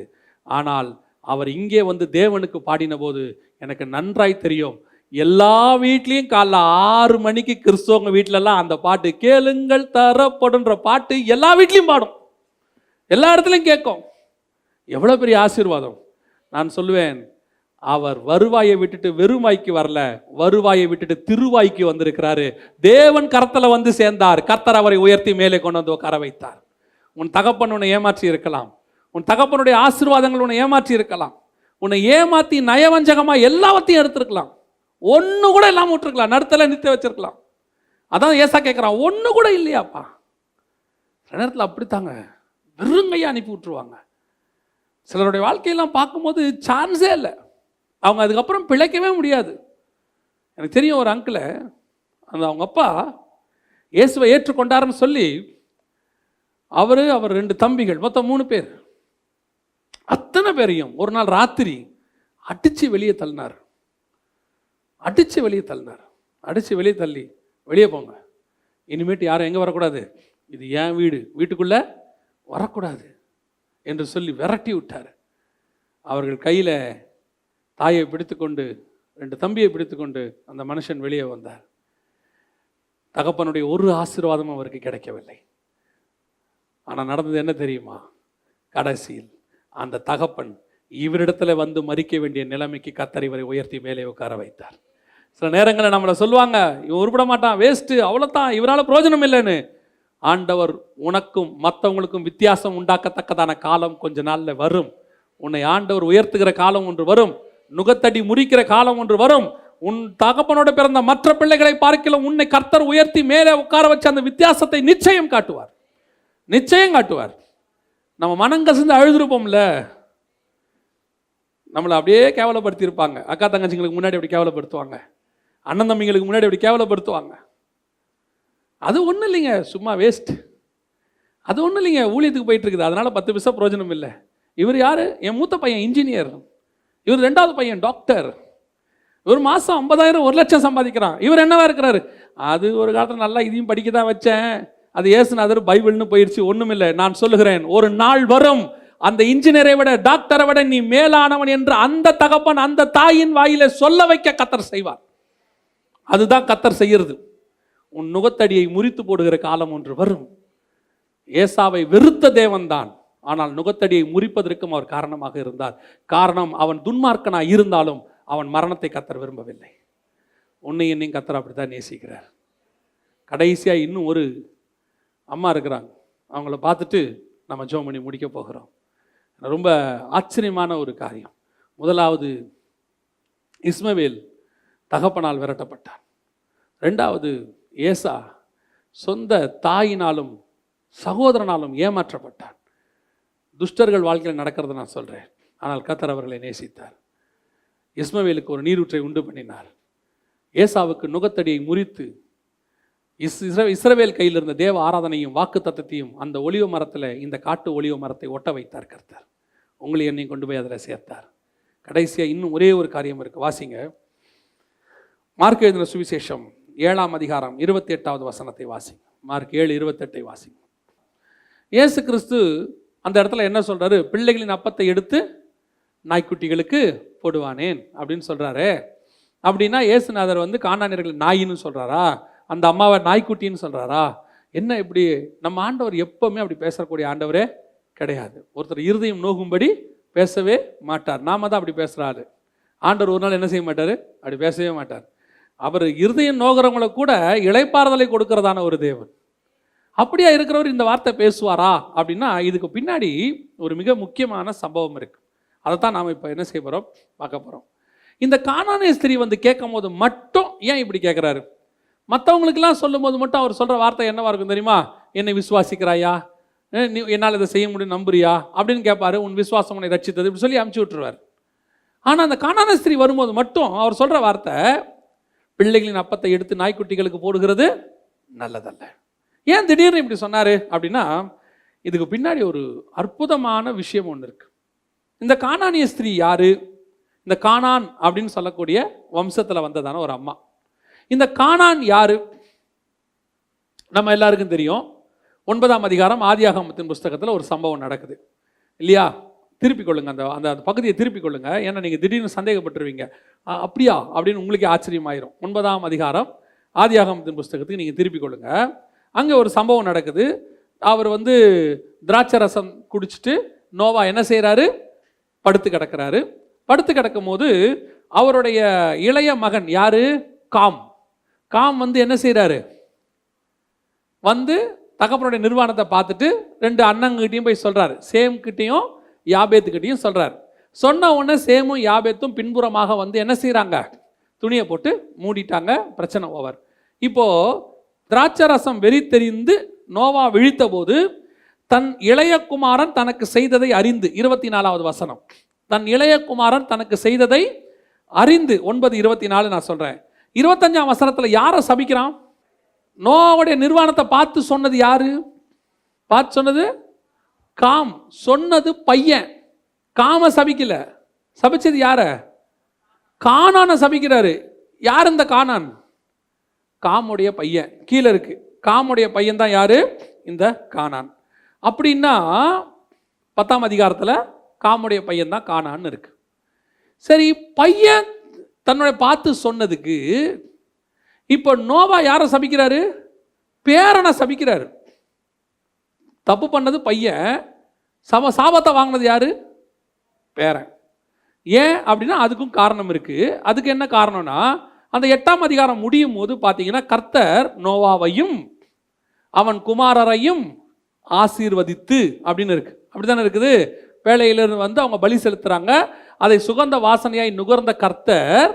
ஆனால் அவர் இங்கே தேவனுக்கு பாடின போது எனக்கு நன்றாய் தெரியும். எல்லா வீட்லேயும் காலைல 6 மணிக்கு கிறிஸ்தவங்க வீட்டிலலாம் அந்த பாட்டு கேளுங்கள் தரப்படுன்ற பாட்டு எல்லா வீட்லேயும் பாடும், எல்லா இடத்துலையும் கேட்கும். எவ்வளோ பெரிய ஆசீர்வாதம். நான் சொல்லுவேன், அவர் வருவாயை விட்டுட்டு வெறுவாய்க்கு வரல, வருவாயை விட்டுட்டு திருவாய்க்கு வந்திருக்கிறாரு. தேவன் கரத்தில் சேர்ந்தார். கர்த்தர் அவரை உயர்த்தி மேலே கொண்டு உட்கார வைத்தார். உன் தகப்பன் உன்னை ஏமாற்றி இருக்கலாம், உன் தகப்பனுடைய ஆசீர்வாதங்கள் உன்னை ஏமாற்றி இருக்கலாம், உன்னை ஏமாற்றி நயவஞ்சகமாக எல்லாவற்றையும் எடுத்திருக்கலாம், ஒன்று கூட இல்லாமல் விட்டுருக்கலாம், நடுத்தல நிறுத்தி வச்சிருக்கலாம். அதான் ஏசா கேட்குறான், ஒன்று கூட இல்லையாப்பா. சில நேரத்தில் அப்படித்தாங்க, வெறுங்கையை அனுப்பி விட்டுருவாங்க. சிலருடைய வாழ்க்கையெல்லாம் பார்க்கும்போது சான்ஸே இல்லை, அவங்க அதுக்கப்புறம் பிழைக்கவே முடியாது. எனக்கு தெரியும் ஒரு அங்கிளை, அவங்க அப்பா இயேசுவை ஏற்றுக்கொண்டாருன்னு சொல்லி அவர் 2 தம்பிகள், மொத்தம் 3 பேர், அத்தனை பேரையும் ஒரு நாள் ராத்திரி அடித்து வெளியே தள்ளினார். அடித்து வெளியே தள்ளி, வெளியே போங்க, இனிமேட்டு யாரும் எங்கே வரக்கூடாது, இது என் வீடு, வீட்டுக்குள்ளே வரக்கூடாது என்று சொல்லி விரட்டி விட்டார். அவர்கள் கையில் தாயை பிடித்துக்கொண்டு 2 தம்பியை பிடித்துக்கொண்டு அந்த மனுஷன் வெளியே வந்தார். தகப்பனுடைய ஒரு ஆசீர்வாதமும் அவருக்கு கிடைக்கவில்லை. ஆனால் நடந்தது என்ன தெரியுமா? கடைசியில் அந்த தகப்பன் இவரிடத்துல மறிக்க வேண்டிய நிலைமைக்கு கர்த்தர் இவரை உயர்த்தி மேலே உட்கார வைத்தார். சில நேரங்களில் நம்மளை சொல்லுவாங்க, இவன் உருப்பட மாட்டான், வேஸ்ட்டு, அவ்வளோதான், இவரால் பிரயோஜனம் இல்லைன்னு. ஆண்டவர் உனக்கும் மற்றவங்களுக்கும் வித்தியாசம் உண்டாக்கத்தக்கதான காலம் கொஞ்ச நாளில் வரும். உன்னை ஆண்டவர் உயர்த்துகிற காலம் ஒன்று வரும், நுகத்தடி முறிக்கிற காலம் ஒன்று வரும். உன் தகப்பனோட பிறந்த மற்ற பிள்ளைகளை பார்க்கலாம், உன்னை கர்த்தர் உயர்த்தி மேலே உட்கார வச்சு அந்த வித்தியாசத்தை நிச்சயம் காட்டுவார், நிச்சயம் காட்டுவார். நம்ம மனம் கசிந்து அழுதுருப்போம்ல, நம்மளை அப்படியே கேவலப்படுத்தியிருப்பாங்க. அக்கா தங்கச்சிங்களுக்கு முன்னாடி அப்படி கேவலப்படுத்துவாங்க, அண்ணன் தம்பிங்களுக்கு முன்னாடி அப்படி கேவலப்படுத்துவாங்க. அது ஒன்றும் இல்லைங்க, சும்மா வேஸ்ட். அது ஒன்றும் இல்லைங்க, ஊழியத்துக்கு போயிட்டு இருக்குது, அதனால 10 பைசா பிரயோஜனம் இல்லை. இவர் யார்? என் மூத்த பையன் இன்ஜினியர், இவர் 2வது பையன் டாக்டர், ஒரு மாதம் 50,000 1 லட்சம் சம்பாதிக்கிறான். இவர் என்னவா இருக்கிறாரு? அது ஒரு காலத்தில் நல்லா இதையும் படிக்க தான் வச்சேன், அது இயேசுநாதர் பைபிள்னு போயிடுச்சு, ஒன்றும் இல்லை. நான் சொல்லுகிறேன், ஒரு நாள் வரும், அந்த இன்ஜினியரை விட டாக்டரை விட நீ மேலானவன் என்று அந்த தகப்பன் அந்த தாயின் வாயில சொல்ல வைக்க கர்த்தர் செய்வார். அதுதான் கர்த்தர் செய்யறது. உன் நுகத்தடியை முறித்து போடுகிற காலம் ஒன்று வரும். ஏசாவை வெறுத்த தேவன்தான், ஆனால் நுகத்தடியை முறிப்பதற்கும் அவர் காரணமாக இருந்தார். காரணம், அவன் துன்மார்க்கனாய் இருந்தாலும் அவன் மரணத்தை கர்த்தர் விரும்பவில்லை. உன்னை என்னையும் கர்த்தர் அப்படித்தான் நேசிக்கிறார். கடைசியாக இன்னும் ஒரு அம்மா இருக்கிறாங்க, அவங்கள பார்த்துட்டு நம்ம ஜெபம் பண்ணி முடிக்க போகிறோம். ரொம்ப ஆச்சரியமான ஒரு காரியம். முதலாவது, இஸ்மவேல் தகப்பனால் விரட்டப்பட்டான். 2வது, ஏசா சொந்த தாயினாலும் சகோதரனாலும் ஏமாற்றப்பட்டான். துஷ்டர்கள் வாழ்க்கையில் நடக்கிறத நான் சொல்கிறேன், ஆனால் கர்த்தர் அவர்களை நேசித்தார். இஸ்மவேலுக்கு ஒரு நீரூற்றை உண்டு பண்ணினார். ஏசாவுக்கு நுகத்தடியை முறித்து இஸ்ரவேல் கையில் இருந்த தேவ ஆராதனையும் வாக்கு தத்தத்தையும் அந்த ஒலிவ மரத்தில், இந்த காட்டு ஒலிவ மரத்தை ஒட்ட வைத்தார் கர்த்தர். உங்களை என்னையும் கொண்டு போய் அதில் சேர்த்தார். கடைசியாக இன்னும் ஒரே ஒரு காரியம் இருக்குது, வாசிங்க. மார்க் எழுதின சுவிசேஷம் 7ஆம் அதிகாரம் 28வது வசனத்தை வாசிங்க. மார்க் 7:28 வாசிங்க. இயேசு கிறிஸ்து அந்த இடத்துல என்ன சொல்றாரு? பிள்ளைகளின் அப்பத்தை எடுத்து நாய்க்குட்டிகளுக்கு போடுவானேன் அப்படின்னு சொல்றாரு. அப்படின்னா இயேசுநாதர் கானானியர்கள் நாயின்னு சொல்றாரா? அந்த அம்மாவை நாய்க்குட்டின்னு சொல்றாரா? என்ன இப்படி? நம்ம ஆண்டவர் எப்பவுமே அப்படி பேசக்கூடிய ஆண்டவரே கிடையாது. ஒருத்தர் இருதயம் நோகும்படி பேசவே மாட்டார். நாம தான் அப்படி பேசுகிறாரு. ஆண்டவர் ஒரு நாள் என்ன செய்ய மாட்டார்? அப்படி பேசவே மாட்டார். அவர் இருதயம் நோகிறவங்களை கூட இளைப்பாறுதலை கொடுக்கிறதான ஒரு தேவன். அப்படியா இருக்கிறவர் இந்த வார்த்தை பேசுவாரா அப்படின்னா, இதுக்கு பின்னாடி ஒரு மிக முக்கியமான சம்பவம் இருக்கு. அதைத்தான் நாம் இப்போ என்ன செய்ய போகிறோம், பார்க்க போகிறோம். இந்த கானானிய ஸ்திரீ வந்து கேட்கும் போது மட்டும் ஏன் இப்படி கேட்குறாரு? மற்றவங்களுக்கெல்லாம் சொல்லும் போது மட்டும் அவர் சொல்கிற வார்த்தை என்னவா இருக்கும் தெரியுமா? என்னை விசுவாசிக்கிறாயா, நீ என்னால் இதை செய்ய முடியும் நம்புறியா அப்படின்னு கேட்பாரு. உன் விசுவாசம் உன்னை ரட்சித்தது இப்படி சொல்லி அமுச்சு விட்டுருவார். ஆனால் அந்த கானானிய ஸ்திரீ வரும்போது மட்டும் அவர் சொல்கிற வார்த்தை, பிள்ளைகளின் அப்பத்தை எடுத்து நாய்க்குட்டிகளுக்கு போடுகிறது நல்லதல்ல. ஏன் திடீர்னு இப்படி சொன்னார் அப்படின்னா, இதுக்கு பின்னாடி ஒரு அற்புதமான விஷயம் ஒன்று இருக்கு. இந்த கானானிய ஸ்திரீ யாரு? இந்த கானான் அப்படின்னு சொல்லக்கூடிய வம்சத்தில் வந்ததான ஒரு அம்மா. இந்த கானான் யாரு? நம்ம எல்லாருக்கும் தெரியும். 9ஆம் அதிகாரம் ஆதியாகமத்தின் புஸ்தகத்தில் ஒரு சம்பவம் நடக்குது இல்லையா? திருப்பிக் கொள்ளுங்க, அந்த அந்த பகுதியை திருப்பிக் கொள்ளுங்க. ஏன்னா நீங்கள் திடீர்னு சந்தேகப்பட்டுருவீங்க, அப்படியா அப்படின்னு உங்களுக்கே ஆச்சரியமாயிரும். 9ஆம் அதிகாரம் ஆதியாகமத்தின் புஸ்தகத்துக்கு நீங்கள் திருப்பிக் கொள்ளுங்க. அங்கே ஒரு சம்பவம் நடக்குது. அவர் வந்து திராட்சை ரசம் குடிச்சிட்டு நோவா என்ன செய்கிறாரு? படுத்து கிடக்கிறாரு. படுத்து கிடக்கும் போது அவருடைய இளைய மகன் யாரு? காம் வந்து என்ன செய்கிறாரு? வந்து தகப்பனுடைய நிர்வாணத்தை பார்த்துட்டு 2 அண்ணங்கிட்டையும் போய் சொல்கிறாரு. சேம்கிட்டையும் யாபேத்துக்கிட்டையும் சொல்கிறார். சொன்ன உடனே சேமும் யாபேத்தும் பின்புறமாக வந்து என்ன செய்கிறாங்க? துணியை போட்டு மூடிட்டாங்க. பிரச்சனை ஓவர். இப்போது திராட்சை ரசம் வெறி தெரிந்து நோவா விழித்த போது தன் இளைய குமாரன் தனக்கு செய்ததை அறிந்து, 24வது வசனம், தன் இளைய குமாரன் தனக்கு செய்ததை அறிந்து, 9:24 நான் சொல்கிறேன். 25ஆம் வசனத்தில் யாரை சபிக்கிறான்? நோவாவுடைய நிர்வாணத்தை பார்த்து சொன்னது யாரு? பார்த்து சொன்னது காம். சொன்னது பையன். காம சபிக்கல. சபிச்சது யார? கானானை சபிக்கிறாரு. யார் இந்த கானான்? காமுடைய பையன். கீழே இருக்கு. காமுடைய பையன் தான் யாரு? இந்த கானான். அப்படின்னா 10ஆம் அதிகாரத்தில் காமுடைய பையன் தான் கானான்னு இருக்கு. சரி, பையன் தன்னுடைய பார்த்து சொன்னதுக்கு இப்போ நோவா யாரை சபிக்கிறாரு? பேரனை சபிக்கிறாரு. தப்பு பண்ணது பையன், சாபத்தை வாங்கினது யாரு? பேரன். ஏன் அப்படின்னா அதுக்கும் காரணம் இருக்கு. அதுக்கு என்ன காரணம்னா, அந்த 8ஆம் அதிகாரம் முடியும் போது பார்த்தீங்கன்னா, கர்த்தர் நோவாவையும் அவன் குமாரரையும் ஆசீர்வதித்து அப்படின்னு இருக்கு. அப்படித்தானே இருக்குது. பேழையிலிருந்து வந்து அவங்க பலி செலுத்துறாங்க. அதை சுகந்த வாசனையாய் நுகர்ந்த கர்த்தர்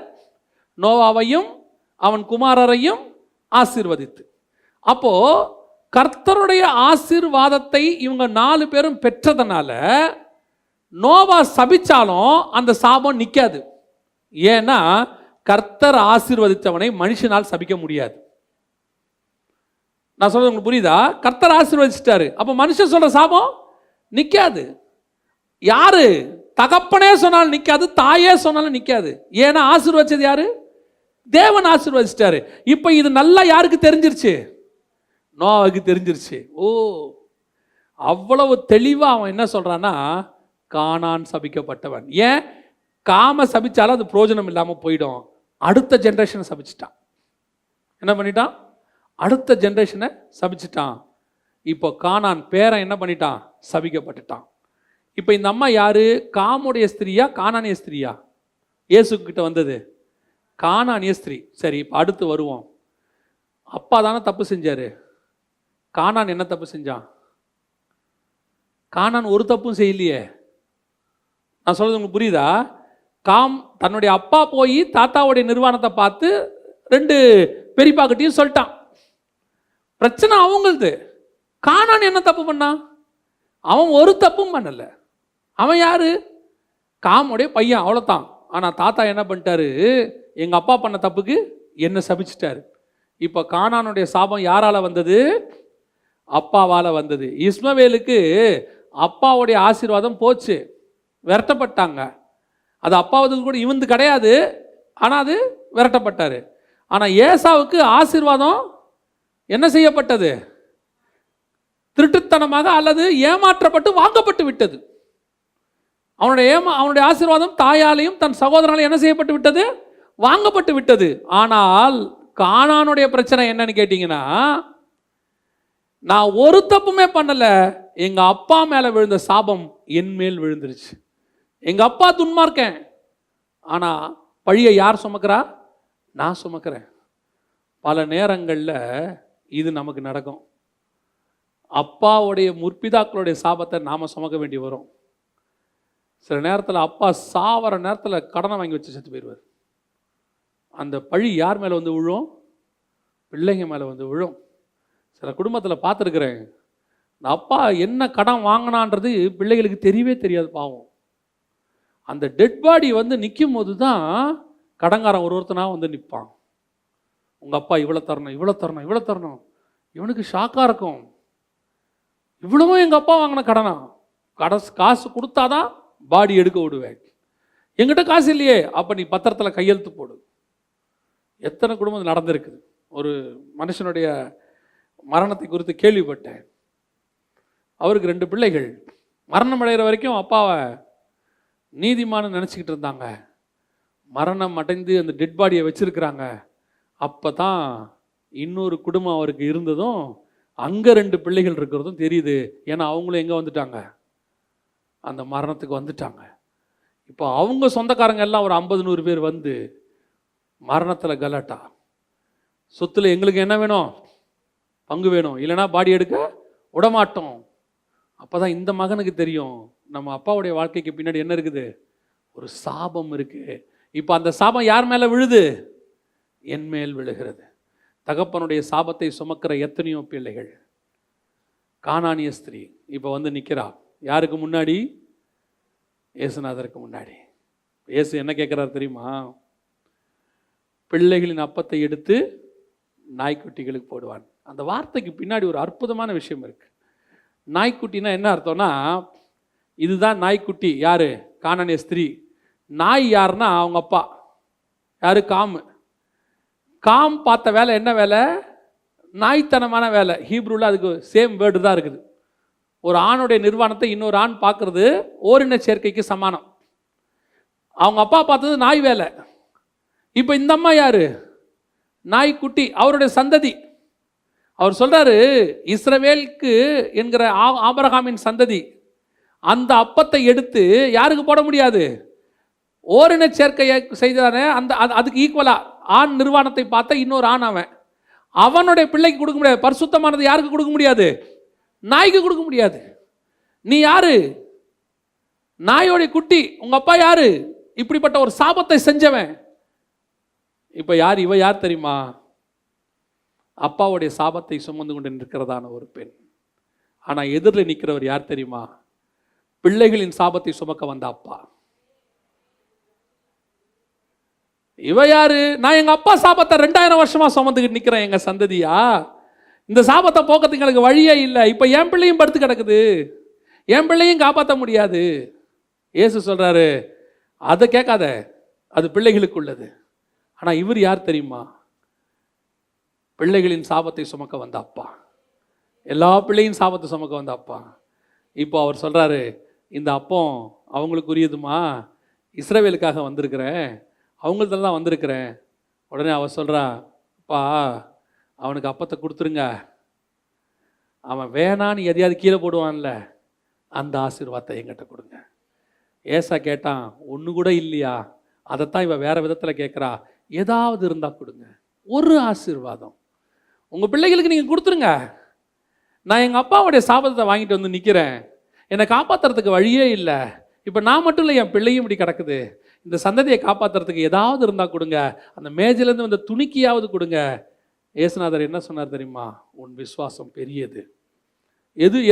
நோவாவையும் அவன் குமாரரையும் ஆசீர்வதித்து, அப்போ கர்த்தருடைய ஆசீர்வாதத்தை இவங்க 4 பேரும் பெற்றதனால நோவா சபிச்சாலும் அந்த சாபம் நிற்காது. ஏன்னா கர்த்தர் ஆசீர்வதித்தவனை மனுஷனால் சபிக்க முடியாது. நான் சொல்றது உங்களுக்கு புரியுதா? கர்த்தர் ஆசீர்வதிச்சிட்டாரு, அப்போ மனுஷன் சொல்ற சாபம் நிற்காது. யாரு? தகப்பனே சொன்னாலும் நிற்காது, தாயே சொன்னாலும் நிற்காது. ஏன்னா ஆசீர்வதிச்சது யாரு? தேவன் ஆசீர்வதிச்சிட்டாரு. இப்போ இது நல்லா யாருக்கு தெரிஞ்சிருச்சு? நோவாவுக்கு தெரிஞ்சிருச்சு. ஓ, அவ்வளவு தெளிவா அவன் என்ன சொல்றான்னா, கானான் சபிக்கப்பட்டவன். ஏன்? காம சபிச்சாலும் அது பிரயோஜனம் இல்லாமல் போயிடும். அடுத்த ஜென்ரேஷனை சபிச்சிட்டான். என்ன பண்ணிட்டான்? அடுத்த ஜென்ரேஷனை சபிச்சிட்டான். இப்போ கானான் பேரன் என்ன பண்ணிட்டான்? சபிக்கப்பட்டுட்டான். இப்போ இந்த அம்மா யாரு? காமுடைய ஸ்திரியா கானானிய ஸ்திரியா? இயேசு கிட்ட வந்தது கானானிய ஸ்திரீ. சரி, இப்போ அடுத்து வருவோம். அப்பா தானே தப்பு செஞ்சாரு. கானான் என்ன தப்பு செஞ்சான்? கானான் ஒரு தப்பும் செய்யலையே. நான் சொல்றது உங்களுக்கு புரியுதா? காம் தன்னுடைய அப்பா போய் தாத்தாவுடைய நிர்வாணத்தை பார்த்து 2 பெரியப்பா கிட்டையும் சொல்லிட்டான். பிரச்சனை அவங்களது. கானான் என்ன தப்பு பண்ணான்? அவன் ஒரு தப்பும் பண்ணல. அவன் யாரு? காமுடைய பையன், அவ்வளோதான். ஆனால் தாத்தா என்ன பண்ணிட்டாரு? எங்கள் அப்பா பண்ண தப்புக்கு என்ன சபிச்சிட்டாரு. இப்போ கானானுடைய சாபம் யாரால வந்தது? அப்பாவால் வந்தது. இஸ்மவேலுக்கு அப்பாவுடைய ஆசீர்வாதம் போச்சு, விரட்டப்பட்டாங்க. அது அப்பாவுக்கு கூட இவந்து கிடையாது, ஆனால் அது விரட்டப்பட்டார். ஆனால் ஏசாவுக்கு ஆசீர்வாதம் என்ன செய்யப்பட்டது? திருட்டுத்தனமாக அல்லது ஏமாற்றப்பட்டு வாங்கப்பட்டு விட்டது. அவனுடைய ஆசீர்வாதம் தாயாலையும் தன் சகோதரனாலையும் என்ன செய்யப்பட்டு விட்டது? வாங்கப்பட்டு விட்டது. ஆனால் கானானுடைய பிரச்சனை என்னன்னு கேட்டீங்கன்னா, நான் ஒரு தப்புமே பண்ணல, எங்க அப்பா மேல விழுந்த சாபம் என் மேல் விழுந்துருச்சு. எங்கள் அப்பா துன்மார்க்கன், ஆனால் பழியை யார் சுமக்கிறா? நான் சுமக்கிறேன். பல நேரங்களில் இது நமக்கு நடக்கும். அப்பாவுடைய முற்பிதாக்களுடைய சாபத்தை நாம் சுமக்க வேண்டி வரும். சில நேரத்தில் அப்பா சாவர நேரத்தில் கடனை வாங்கி வச்சு செத்து போயிடுவார். அந்த பழி யார் மேலே வந்து விழும்? பிள்ளைங்க மேலே வந்து விழும். சில குடும்பத்தில் பார்த்துருக்குறேன், இந்த அப்பா என்ன கடன் வாங்கினான்றது பிள்ளைகளுக்கு தெரியவே தெரியாது. பாவம், அந்த டெட் பாடி வந்து நிற்கும் போது தான் கடங்காரன் ஒருத்தனாக வந்து நிற்பான். உங்கள் அப்பா இவ்வளோ தரணும், இவ்வளோ தரணும், இவ்வளோ தரணும். இவனுக்கு ஷாக்காக இருக்கும். இவ்வளவும் எங்கள் அப்பா வாங்கின கடனா? காசு கொடுத்தாதான் பாடி எடுக்க விடுவேன். என்கிட்ட காசு இல்லையே, அப்போ நீ பத்திரத்தில் கையெழுத்து போடு. எத்தனை குடும்பம் நடந்திருக்குது. ஒரு மனுஷனுடைய மரணத்தை குறித்து கேள்விப்பட்டேன். அவருக்கு 2 பிள்ளைகள். மரணம் அடைகிற வரைக்கும் அப்பாவை நீதிமான்னு நினச்சிக்கிட்டு இருந்தாங்க. மரணம் அடைந்து அந்த டெட் பாடியை வச்சுருக்கிறாங்க. அப்போ தான் இன்னொரு குடும்பம் அவருக்கு இருந்ததும் அங்கே 2 பிள்ளைகள் இருக்கிறதும் தெரியுது. ஏன்னா அவங்களும் எங்கே வந்துட்டாங்க? அந்த மரணத்துக்கு வந்துட்டாங்க. இப்போ அவங்க சொந்தக்காரங்க எல்லாம் ஒரு 50-100 பேர் வந்து மரணத்தில் கலாட்டா. சொத்தில் எங்களுக்கு என்ன வேணும்? பங்கு வேணும், இல்லைனா பாடி எடுக்க விடமாட்டோம். அப்போ தான் இந்த மகனுக்கு தெரியும், நம்ம அப்பாவுடைய வாழ்க்கைக்கு பின்னாடி என்ன இருக்குது? ஒரு சாபம் இருக்குது. இப்போ அந்த சாபம் யார் மேலே விழுது? என் மேல் விழுகிறது. தகப்பனுடைய சாபத்தை சுமக்கிற எத்தனையோ பிள்ளைகள். கானானிய ஸ்திரீ இப்போ வந்து நிற்கிறா. யாருக்கு முன்னாடி? இயேசுநாதருக்கு முன்னாடி. இயேசு என்ன கேட்குறாரு தெரியுமா? பிள்ளைகளின் அப்பத்தை எடுத்து நாய்க்குட்டிகளுக்கு போடுவான். அந்த வார்த்தைக்கு பின்னாடி ஒரு அற்புதமான விஷயம் இருக்கு. நாய்க்குட்டினா என்ன அர்த்தம்னா, இதுதான் நாய்க்குட்டி. யாரு? கானானிய ஸ்திரீ. நாய் யாருன்னா அவங்க அப்பா. யாரு? காம். காம் பார்த்த வேலை என்ன வேலை? நாய்த்தனமான வேலை. ஹீப்ரூவில் அதுக்கு சேம் வேர்டு தான் இருக்குது. ஒரு ஆணுடைய நிர்வாணத்தை இன்னொரு ஆண் பார்க்கறது ஓரின சேர்க்கைக்கு சமானம். அவங்க அப்பா பார்த்தது நாய் வேலை. இப்போ இந்த அம்மா யாரு? நாய்க்குட்டி, அவருடைய சந்ததி. அவர் சொல்றாரு, இஸ்ரவேலுக்கு என்கிற ஆபிரகாமின் சந்ததி அந்த அப்பத்தை எடுத்து யாருக்கு போட முடியாது? ஓரின சேர்க்கையை செய்தானே அந்த அதுக்கு ஈக்குவலா ஆண் நிர்வாணத்தை பார்த்த இன்னொரு ஆண் அவனுடைய பிள்ளைக்கு கொடுக்க முடியாது. பரிசுத்தமானது யாருக்கு கொடுக்க முடியாது? நாய்க்கு கொடுக்க முடியாது. நீ யாரு? நாயோடைய குட்டி. உங்க அப்பா யாரு? இப்படிப்பட்ட ஒரு சாபத்தை செஞ்சவன். இப்ப யார் இவ? யார் தெரியுமா? அப்பாவுடைய சாபத்தை சுமந்து கொண்டு நிற்கிறதான ஒரு பெண். ஆனா எதிரில் நிற்கிறவர் யார் தெரியுமா? பிள்ளைகளின் சாபத்தை சுமக்க வந்த அப்பா. இவ யாரு? நான் எங்க அப்பா சாபத்தை 2000 வருஷமா சுமந்துக்கிட்டு நிற்கிறேன். எங்க சந்ததியா இந்த சாபத்தை போக்கத்துக்கு எனக்கு வழியே இல்லை. இப்ப என் பிள்ளையும் படுத்து கிடக்குது, என் பிள்ளையும் காப்பாற்ற முடியாது. இயேசு சொல்றாரு, அதை கேட்காத, அது பிள்ளைகளுக்கு உள்ளது. ஆனா இவர் யார் தெரியுமா? பிள்ளைகளின் சாபத்தை சுமக்க வந்த அப்பா. எல்லா பிள்ளையும் சாபத்தை சுமக்க வந்த அப்பா. இப்போ அவர் சொல்றாரு, இந்த அப்பம் அவங்களுக்குரியதுமா, இஸ்ரவேலுக்காக வந்திருக்கிறேன், அவங்கள்ட்ட தான் வந்திருக்கிறேன். உடனே அவர் சொல்றா, அப்பா அவனுக்கு அப்பத்தை கொடுத்துருங்க, அவன் வேணான்னு எதையாவது கீழே போடுவான்ல, அந்த ஆசீர்வாதத்தை என்கிட்ட கொடுங்க. ஏசா கேட்டான், ஒன்று கூட இல்லையா? அதைத்தான் இவன் வேற விதத்தில் கேட்குறா, ஏதாவது இருந்தால் கொடுங்க, ஒரு ஆசீர்வாதம் உங்கள் பிள்ளைகளுக்கு நீங்கள் கொடுத்துருங்க. நான் எங்கள் அப்பாவுடைய சாபத்தை வாங்கிட்டு வந்து நிற்கிறேன், என்னை காப்பாற்றுறதுக்கு வழியே இல்லை. இப்போ நான் மட்டும் இல்லை, என் பிள்ளையும் இப்படி கிடக்குது. இந்த சந்ததியை காப்பாற்றுறதுக்கு ஏதாவது இருந்தால் கொடுங்க, அந்த மேஜிலேருந்து வந்த துணிக்கியாவது கொடுங்க. இயேசுநாதர் என்ன சொன்னார் தெரியுமா? உன் விசுவாசம் பெரியது.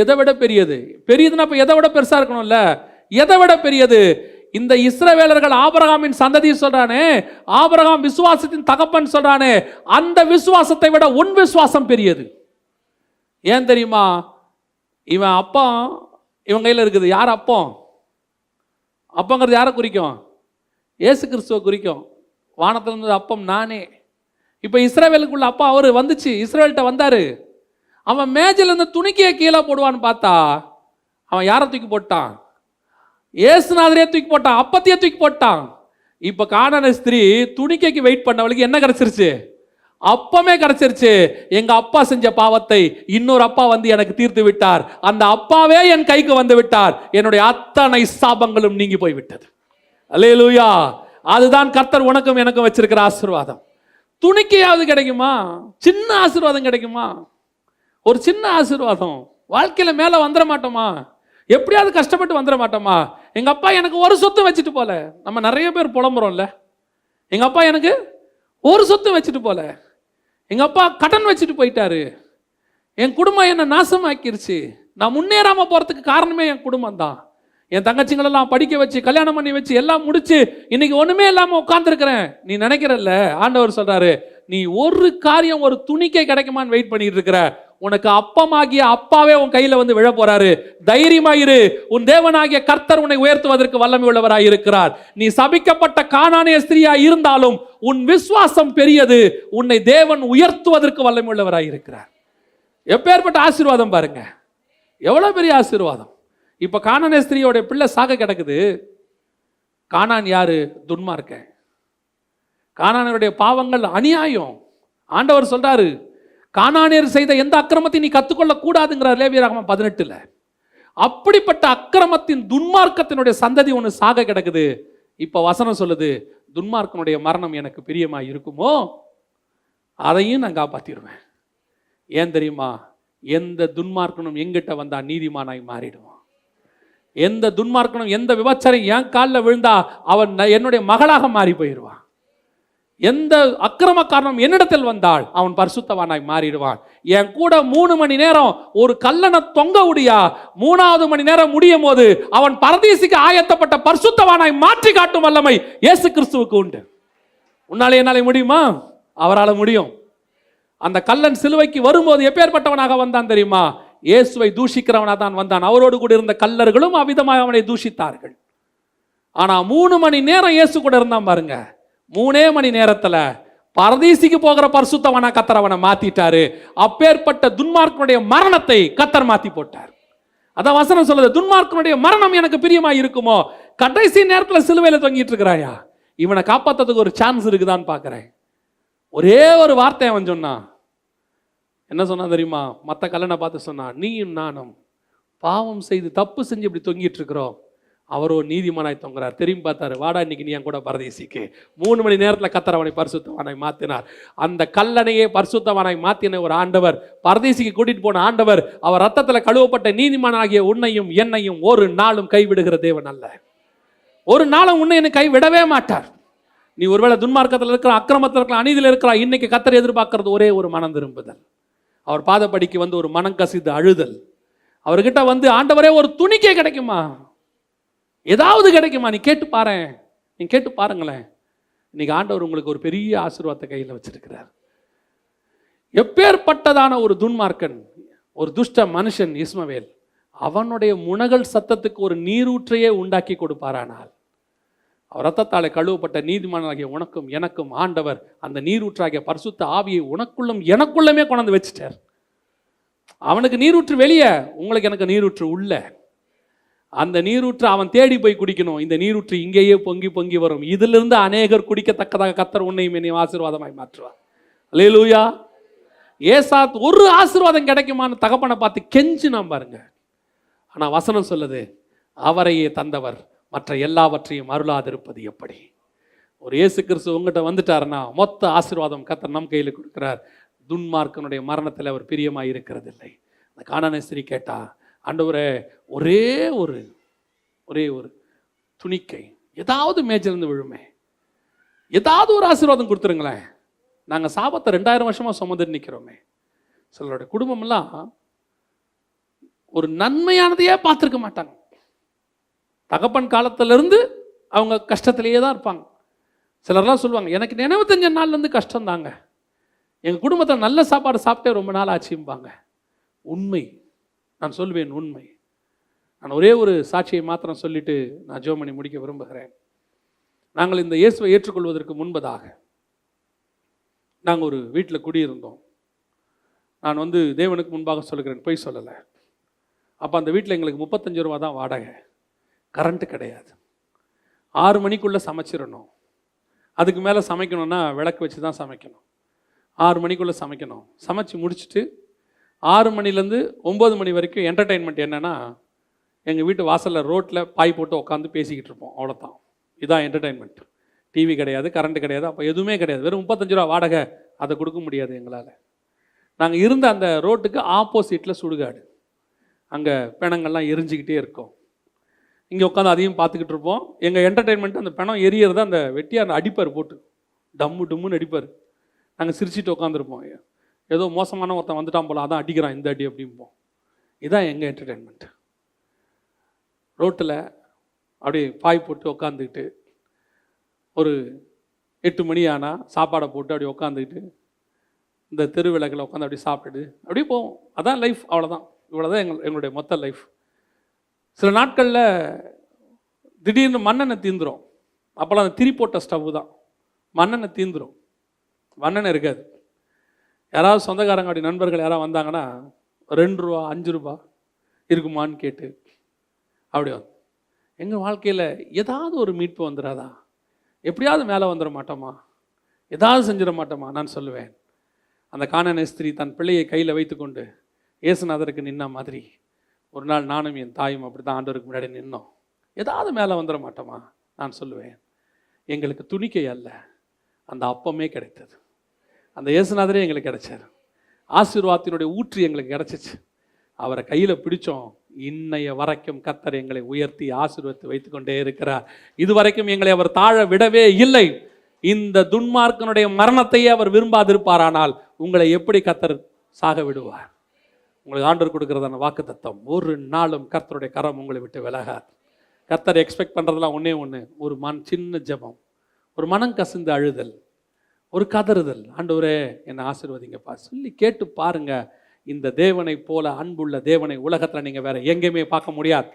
எதை விட பெரியது? பெரியதுன்னா இப்போ எதை விட பெருசாக இருக்கணும்ல? எதை விட பெரியது? இந்த இஸ்ரவேலர்கள் ஆபிரகாமின் சந்ததி சொல்றானே, ஆபிரகாம் விசுவாசத்தின் தகப்பன் சொல்றானே, அந்த விசுவாசத்தை விட உன் விசுவாசம் பெரியது. ஏன் தெரியுமா? இவன் அப்பா இவன் கையில் இருக்குது. யார் அப்பம்? அப்பங்கிறது யாரை குறிக்கும்? இயேசு கிறிஸ்துவை குறிக்கும். வானத்தில் இருந்தது அப்பம் நானே. இப்போ இஸ்ரவேலுக்குள்ள அப்பா அவர் வந்துச்சு, இஸ்ரவேல்கிட்ட வந்தாரு. அவன் மேஜில் இருந்து துணிக்கையை கீழே போடுவான்னு பார்த்தா அவன் யாரை தூக்கி போட்டான்? இயேசுநாதரையே தூக்கி போட்டான், அப்பத்தையே தூக்கி போட்டான். இப்போ கானானிய ஸ்திரீ துணிக்கைக்கு வெயிட் பண்ணவளுக்கு என்ன கிடைச்சிருச்சு? அப்பமே கிடைச்சிருச்சு. எங்க அப்பா செஞ்ச பாவத்தை இன்னொரு அப்பா வந்து எனக்கு தீர்த்து விட்டார். அந்த அப்பாவே என் கைக்கு வந்து விட்டார். என்னுடைய அத்தனை சாபங்களும் நீங்கி போய் விட்டது. அல்லேலூயா. அதுதான் கர்த்தர் உனக்கும் எனக்கும் வச்சிருக்கிற ஆசீர்வாதம். துணிக்கையாவது கிடைக்குமா? சின்ன ஆசீர்வாதம் கிடைக்குமா? ஒரு சின்ன ஆசீர்வாதம். வாழ்க்கையில மேல வந்துட மாட்டோமா? எப்படியாவது கஷ்டப்பட்டு வந்துட மாட்டோமா? எங்க அப்பா எனக்கு ஒரு சொத்து வச்சுட்டு போல. நம்ம நிறைய பேர் புலம்புறோம்ல, எங்க அப்பா எனக்கு ஒரு சொத்து வச்சுட்டு போல, எங்க அப்பா கடன் வச்சுட்டு போயிட்டாரு, என் குடும்பம் என்ன நாசமாக்கிருச்சு, நான் முன்னேறாம போறதுக்கு காரணமே என் குடும்பம் தான். என் தங்கச்சிங்களெல்லாம் படிக்க வச்சு கல்யாணம் பண்ணி வச்சு எல்லாம் முடிச்சு இன்னைக்கு ஒண்ணுமே இல்லாம உட்கார்ந்துருக்கிறேன். நீ நினைக்கிறல்ல, ஆண்டவர் சொல்றாரு, நீ ஒரு காரியம் ஒரு துணிக்கை கிடைக்குமான்னு வெயிட் பண்ணிட்டு இருக்கிற. உனக்கு அப்பமாகிய அப்பாவே உன் கையில வந்து விழ போறாரு. தைரியமாயிரு. உன் தேவனாகிய கர்த்தர் உன்னை உயர்த்துவதற்கு வல்லமை உள்ளவராய் இருக்கிறார். நீ சபிக்கப்பட்ட கானானிய ஸ்திரியா இருந்தாலும் உன் விசுவாசம் பெரியது. உன்னை தேவன் உயர்த்துவதற்கு வல்லமை உள்ளவராய் இருக்கிறார். எப்பேற்பட்ட ஆசீர்வாதம் பாருங்க, எவ்வளவு பெரிய ஆசீர்வாதம். இப்ப கானானிய ஸ்திரியோட பிள்ளை சாக கிடக்குது. கானான் யாரு? துன்மார்க்கன். கானானியருடைய பாவங்கள் அநியாயம். ஆண்டவர் சொல்றாரு, கானானியர் செய்த எந்த அக்கிரமத்தை நீ கத்துக்கொள்ள கூடாதுங்கிறார் லேவியராகமம் 18. அப்படிப்பட்ட அக்கிரமத்தின் துன்மார்க்கத்தினுடைய சந்ததி ஒன்று சாக கிடக்குது. இப்ப வசனம் சொல்லுது, துன்மார்க்கனுடைய மரணம் எனக்கு பிரியமா இருக்குமோ அதையும் நான் காப்பாத்திடுவேன். ஏன் தெரியுமா? எந்த துன்மார்க்கனும் எங்கிட்ட வந்தா நீதிமானாய் மாறிடுவான். எந்த துன்மார்க்கனும் எந்த விபச்சாரம் என் காலில் விழுந்தா அவன் என்னுடைய மகளாக மாறி போயிடுவான். எந்த அக்கிரமக்காரனும் என்னிடத்தில் வந்தால் அவன் பரிசுத்தவானாய் மாறிடுவான். என் கூட 3 மணி நேரம் ஒரு கல்லனை தொங்க முடியா, 3வது மணி நேரம் முடியும் போது அவன் பரதீசுக்கு ஆயத்தப்பட்ட பரிசுத்தவானாய் மாற்றி காட்டும் வல்லமை இயேசு கிறிஸ்துவுக்கு உண்டு. உன்னாலே என்னாலே முடியுமா? அவரால் முடியும். அந்த கல்லன் சிலுவைக்கு வரும்போது எப்பேற்பட்டவனாக வந்தான் தெரியுமா? இயேசுவை தூஷிக்கிறவனாக தான் வந்தான். அவரோடு கூட இருந்த கல்லர்களும் அவ்விதமாக அவனை தூஷித்தார்கள். ஆனா 3 மணி நேரம் இயேசு கூட இருந்தான் பாருங்க. 3 மணி நேரத்துல பரதீசிக்கு போகிற பரிசுத்தவனா கர்த்தர் அவனை மாத்திட்டாரு. அப்பேற்பட்ட துன்மார்க்கனுடைய மரணத்தை கர்த்தர் மாத்தி போட்டார். அதான் வசனம் சொல்லுது, துன்மார்க்கனுடைய மரணம் எனக்கு பிரியமா இருக்குமோ. கடைசி நேரத்தில் சிலுவையில தொங்கிட்டு இருக்கிறாயா, இவனை காப்பாற்றதுக்கு ஒரு சான்ஸ் இருக்குதான்னு பார்க்கிறேன். ஒரே ஒரு வார்த்தை அவன் சொன்னான். என்ன சொன்னா தெரியுமா? மற்ற கல்லனை பார்த்து சொன்னான், நீயும் நானும் பாவம் செய்து தப்பு செஞ்சு இப்படி தொங்கிட்டு இருக்கிறோம், அவரோ நீதிமானாய் தொங்குறார். திரும்பி பார்த்தாரு, வாடா இன்னைக்கு நீ என் கூட பரதேசிக்கு. 3 மணி நேரத்தில் கர்த்தர் அவனை பரிசுத்தவானாய் மாத்தினார். அந்த கல்லணையே பரிசுத்தவானாய் மாத்தின ஒரு ஆண்டவர், பரதேசிக்கு கூட்டிட்டு போன ஆண்டவர், அவர் ரத்தத்தில் கழுவப்பட்ட நீதிமானாகிய உன்னையும் என்னையும் ஒரு நாளும் கைவிடுகிற தேவன் அல்ல. ஒரு நாளும் உன்னை என்னை கைவிடவே மாட்டார். நீ ஒருவேளை துன்மார்க்கத்தில் இருக்கிற, அக்கிரமத்தில் இருக்கிற, அநீதியில் இருக்கிற, இன்னைக்கு கர்த்தர் எதிர்பார்க்கறது ஒரே ஒரு மனம் திரும்புதல். அவர் பாதப்படிக்கு வந்து ஒரு மனம் கசிந்து அழுதல். அவர்கிட்ட வந்து, ஆண்டவரே ஒரு துணிக்கே கிடைக்குமா, ஏதாவது கிடைக்குமா? நீ கேட்டு பாரு, நீ கேட்டு பாருங்களேன். இன்னைக்கு ஆண்டவர் உங்களுக்கு ஒரு பெரிய ஆசீர்வாதத்தை கையில் வச்சிருக்கிறார். எப்பேற்பட்டதான ஒரு துன்மார்க்கன், ஒரு துஷ்ட மனுஷன் இஸ்மவேல், அவனுடைய முனகல் சத்தத்துக்கு ஒரு நீரூற்றையே உண்டாக்கி கொடுப்பாரானால், அவர் ரத்தத்தாலே கழுவப்பட்ட நீதிமானாகிய உனக்கும் எனக்கும் ஆண்டவர் அந்த நீரூற்றாகிய பரிசுத்த ஆவியை உனக்குள்ளும் எனக்குள்ளமே கொண்டு வச்சுட்டார். அவனுக்கு நீரூற்று வெளியே, உங்களுக்கு எனக்கு நீரூற்று உள்ள. அந்த நீரூற்று அவன் தேடி போய் குடிக்கணும். இந்த நீரூற்று இங்கேயே பொங்கி பொங்கி வரும். இதிலிருந்து அநேகர் குடிக்கத்தக்கதாக கர்த்தர் உன்னையும் என்னையும் ஆசீர்வாதமாய் மாற்றுவார். அல்லேலூயா. ஏசாத் ஒரு ஆசீர்வாதம் கிடைக்குமான்னு தகப்பனை பார்த்து கெஞ்சினான் பாருங்க. ஆனா வசனம் சொல்லுது, அவரையே தந்தவர் மற்ற எல்லாவற்றையும் அருளாதிருப்பது எப்படி? ஒரு இயேசு கிறிஸ்து உங்ககிட்ட வந்துட்டாருன்னா மொத்த ஆசீர்வாதம் கர்த்தர் நம் கையில் கொடுக்கிறார். துன்மார்க்கனுடைய மரணத்தில் அவர் பிரியமாய் இருக்கிறதில்லை. அந்த கானானிய ஸ்திரீ கேட்டா, ஆண்டவரே ஒரே ஒரு துணிக்கை, ஏதாவது மேஜிலிருந்து விழுமே, ஏதாவது ஒரு ஆசீர்வாதம் கொடுத்துருங்களேன். நாங்கள் சாபத்தை 2000 வருஷமா சுமந்துட்டு நிற்கிறோமே. சிலருடைய குடும்பம்லாம் ஒரு நன்மையானதையே பார்த்துருக்க மாட்டாங்க. தகப்பன் காலத்திலிருந்து அவங்க கஷ்டத்திலேயே தான் இருப்பாங்க. சிலர்லாம் சொல்லுவாங்க, எனக்கு 95 நாள்லேருந்து கஷ்டம் தாங்க, எங்கள் குடும்பத்தில் நல்ல சாப்பாடு சாப்பிட்டே ரொம்ப நாள் ஆச்சும்பாங்க. உண்மை, நான் சொல்வேன் உண்மை. நான் ஒரே ஒரு சாட்சியை மாத்திரம் சொல்லிட்டு நான் ஜெபம் பண்ணி முடிக்க விரும்புகிறேன். நாங்கள் இந்த இயேசுவை ஏற்றுக்கொள்வதற்கு முன்பதாக நாங்கள் ஒரு வீட்டில் குடியிருந்தோம். நான் வந்து தேவனுக்கு முன்பாக சொல்லுகிறேன், பொய் சொல்லலை. அப்போ அந்த வீட்டில் எங்களுக்கு 35 ரூபா தான் வாடகை. கரண்ட்டு கிடையாது. 6 மணிக்குள்ளே சமைச்சிடணும். அதுக்கு மேலே சமைக்கணும்னா விளக்கு வச்சு தான் சமைக்கணும். 6 மணிக்குள்ளே சமைக்கணும். சமைச்சு முடிச்சுட்டு 6 மணிலேருந்து 9 மணி வரைக்கும் என்டர்டெயின்மெண்ட் என்னென்னா, எங்கள் வீட்டு வாசலில் ரோட்டில் பாய் போட்டு உட்காந்து பேசிக்கிட்டு இருப்போம். அவ்வளோதான். இதுதான் என்டர்டெயின்மெண்ட். டிவி கிடையாது, கரண்ட்டு கிடையாது, அப்போ எதுவுமே கிடையாது. வெறும் 35 ரூபா வாடகை, அதை கொடுக்க முடியாது எங்களால். நாங்கள் இருந்த அந்த ரோட்டுக்கு ஆப்போசிட்டில் சுடுகாடு. அங்கே பிணங்கள்லாம் எரிஞ்சிக்கிட்டே இருக்கும். இங்கே உட்காந்து அதையும் பார்த்துக்கிட்டு இருப்போம். எங்கள் என்டர்டெயின்மெண்ட் அந்த பிணம் எரியறத அந்த வெட்டியார் அடிப்பார், போட்டு டம்மு டம்முன்னு அடிப்பார். நாங்கள் சிரிச்சிட்டு உட்காந்துருப்போம். ஏதோ மோசமான ஒருத்தன் வந்துட்டான் போல, அதான் அடிக்கிறான் இந்த அடி அப்படிம்போம். இதுதான் எங்கள் என்டர்டெயின்மெண்ட். ரோட்டில் அப்படியே பாய் போட்டு உட்காந்துக்கிட்டு ஒரு 8 மணி ஆனால் சாப்பாடை போட்டு அப்படியே உட்காந்துக்கிட்டு இந்த தெருவிளக்கில் உட்காந்து அப்படியே சாப்பிட்டுட்டு அப்படியே போவோம். அதான் லைஃப். அவ்வளோதான். இவ்வளோதான் எங்களுடைய மொத்த லைஃப். சில நாட்களில் திடீர்னு மண்ணெண்ணெய் தீந்துடும். அப்போல்லாம் அந்த திரி போட்ட ஸ்டவ்வு தான். மண்ணெண்ணெய் தீந்துடும், மண்ணெண்ணெய் இருக்காது. யாராவது சொந்தக்காரங்க அப்படி நண்பர்கள் யாராவது வந்தாங்கன்னா 2 ரூபா 5 ரூபா இருக்குமான்னு கேட்டு அப்படி வந்து எங்கள் வாழ்க்கையில் ஏதாவது ஒரு மீட்பு வந்துடாதா, எப்படியாவது மேலே வந்துட மாட்டோமா, ஏதாவது செஞ்சிட மாட்டோமா? நான் சொல்லுவேன், அந்த கானானிய ஸ்திரீ தன் பிள்ளையை கையில் வைத்துக்கொண்டு இயேசுநாதருக்கு நின்ன மாதிரி ஒரு நாள் நானும் என் தாயும் அப்படி தான் ஆண்டவருக்கு முன்னாடி நின்னோம். ஏதாவது மேலே வந்துட மாட்டோமா? நான் சொல்லுவேன், எங்களுக்கு துணிக்கை அல்ல, அந்த அப்பமே கிடைத்தது. அந்த இயேசுநாதரே எங்களுக்கு கிடைச்சார். ஆசீர்வாதத்தினுடைய ஊற்று எங்களுக்கு கிடைச்சிச்சு. அவரை கையில் பிடிச்சோம். இன்னைய வரைக்கும் கர்த்தர் எங்களை உயர்த்தி ஆசீர்வதித்து வைத்து கொண்டே இருக்கிறார். இதுவரைக்கும் எங்களை அவர் தாழ விடவே இல்லை. இந்த துன்மார்க்கனுடைய மரணத்தையே அவர் விரும்பாதிருப்பாரானால் உங்களை எப்படி கர்த்தர் சாக விடுவார்? உங்களுக்கு ஆண்டவர் கொடுக்கிறதான வாக்கு தத்தம், ஒரு நாளும் கர்த்தருடைய கரம் உங்களை விட்டு விலகாது. கர்த்தர் எக்ஸ்பெக்ட் பண்ணுறதுலாம் ஒன்று, ஒரு சின்ன ஜெபம், ஒரு மனம் கசிந்து அழுதல், ஒரு கதறுதல். ஆண்டவரே என்னை ஆசீர்வதிங்கப்பா சொல்லி கேட்டு பாருங்க. இந்த தேவனை போல அன்புள்ள தேவனை உலகத்தில் நீங்கள் வேற எங்கேயுமே பார்க்க முடியாது.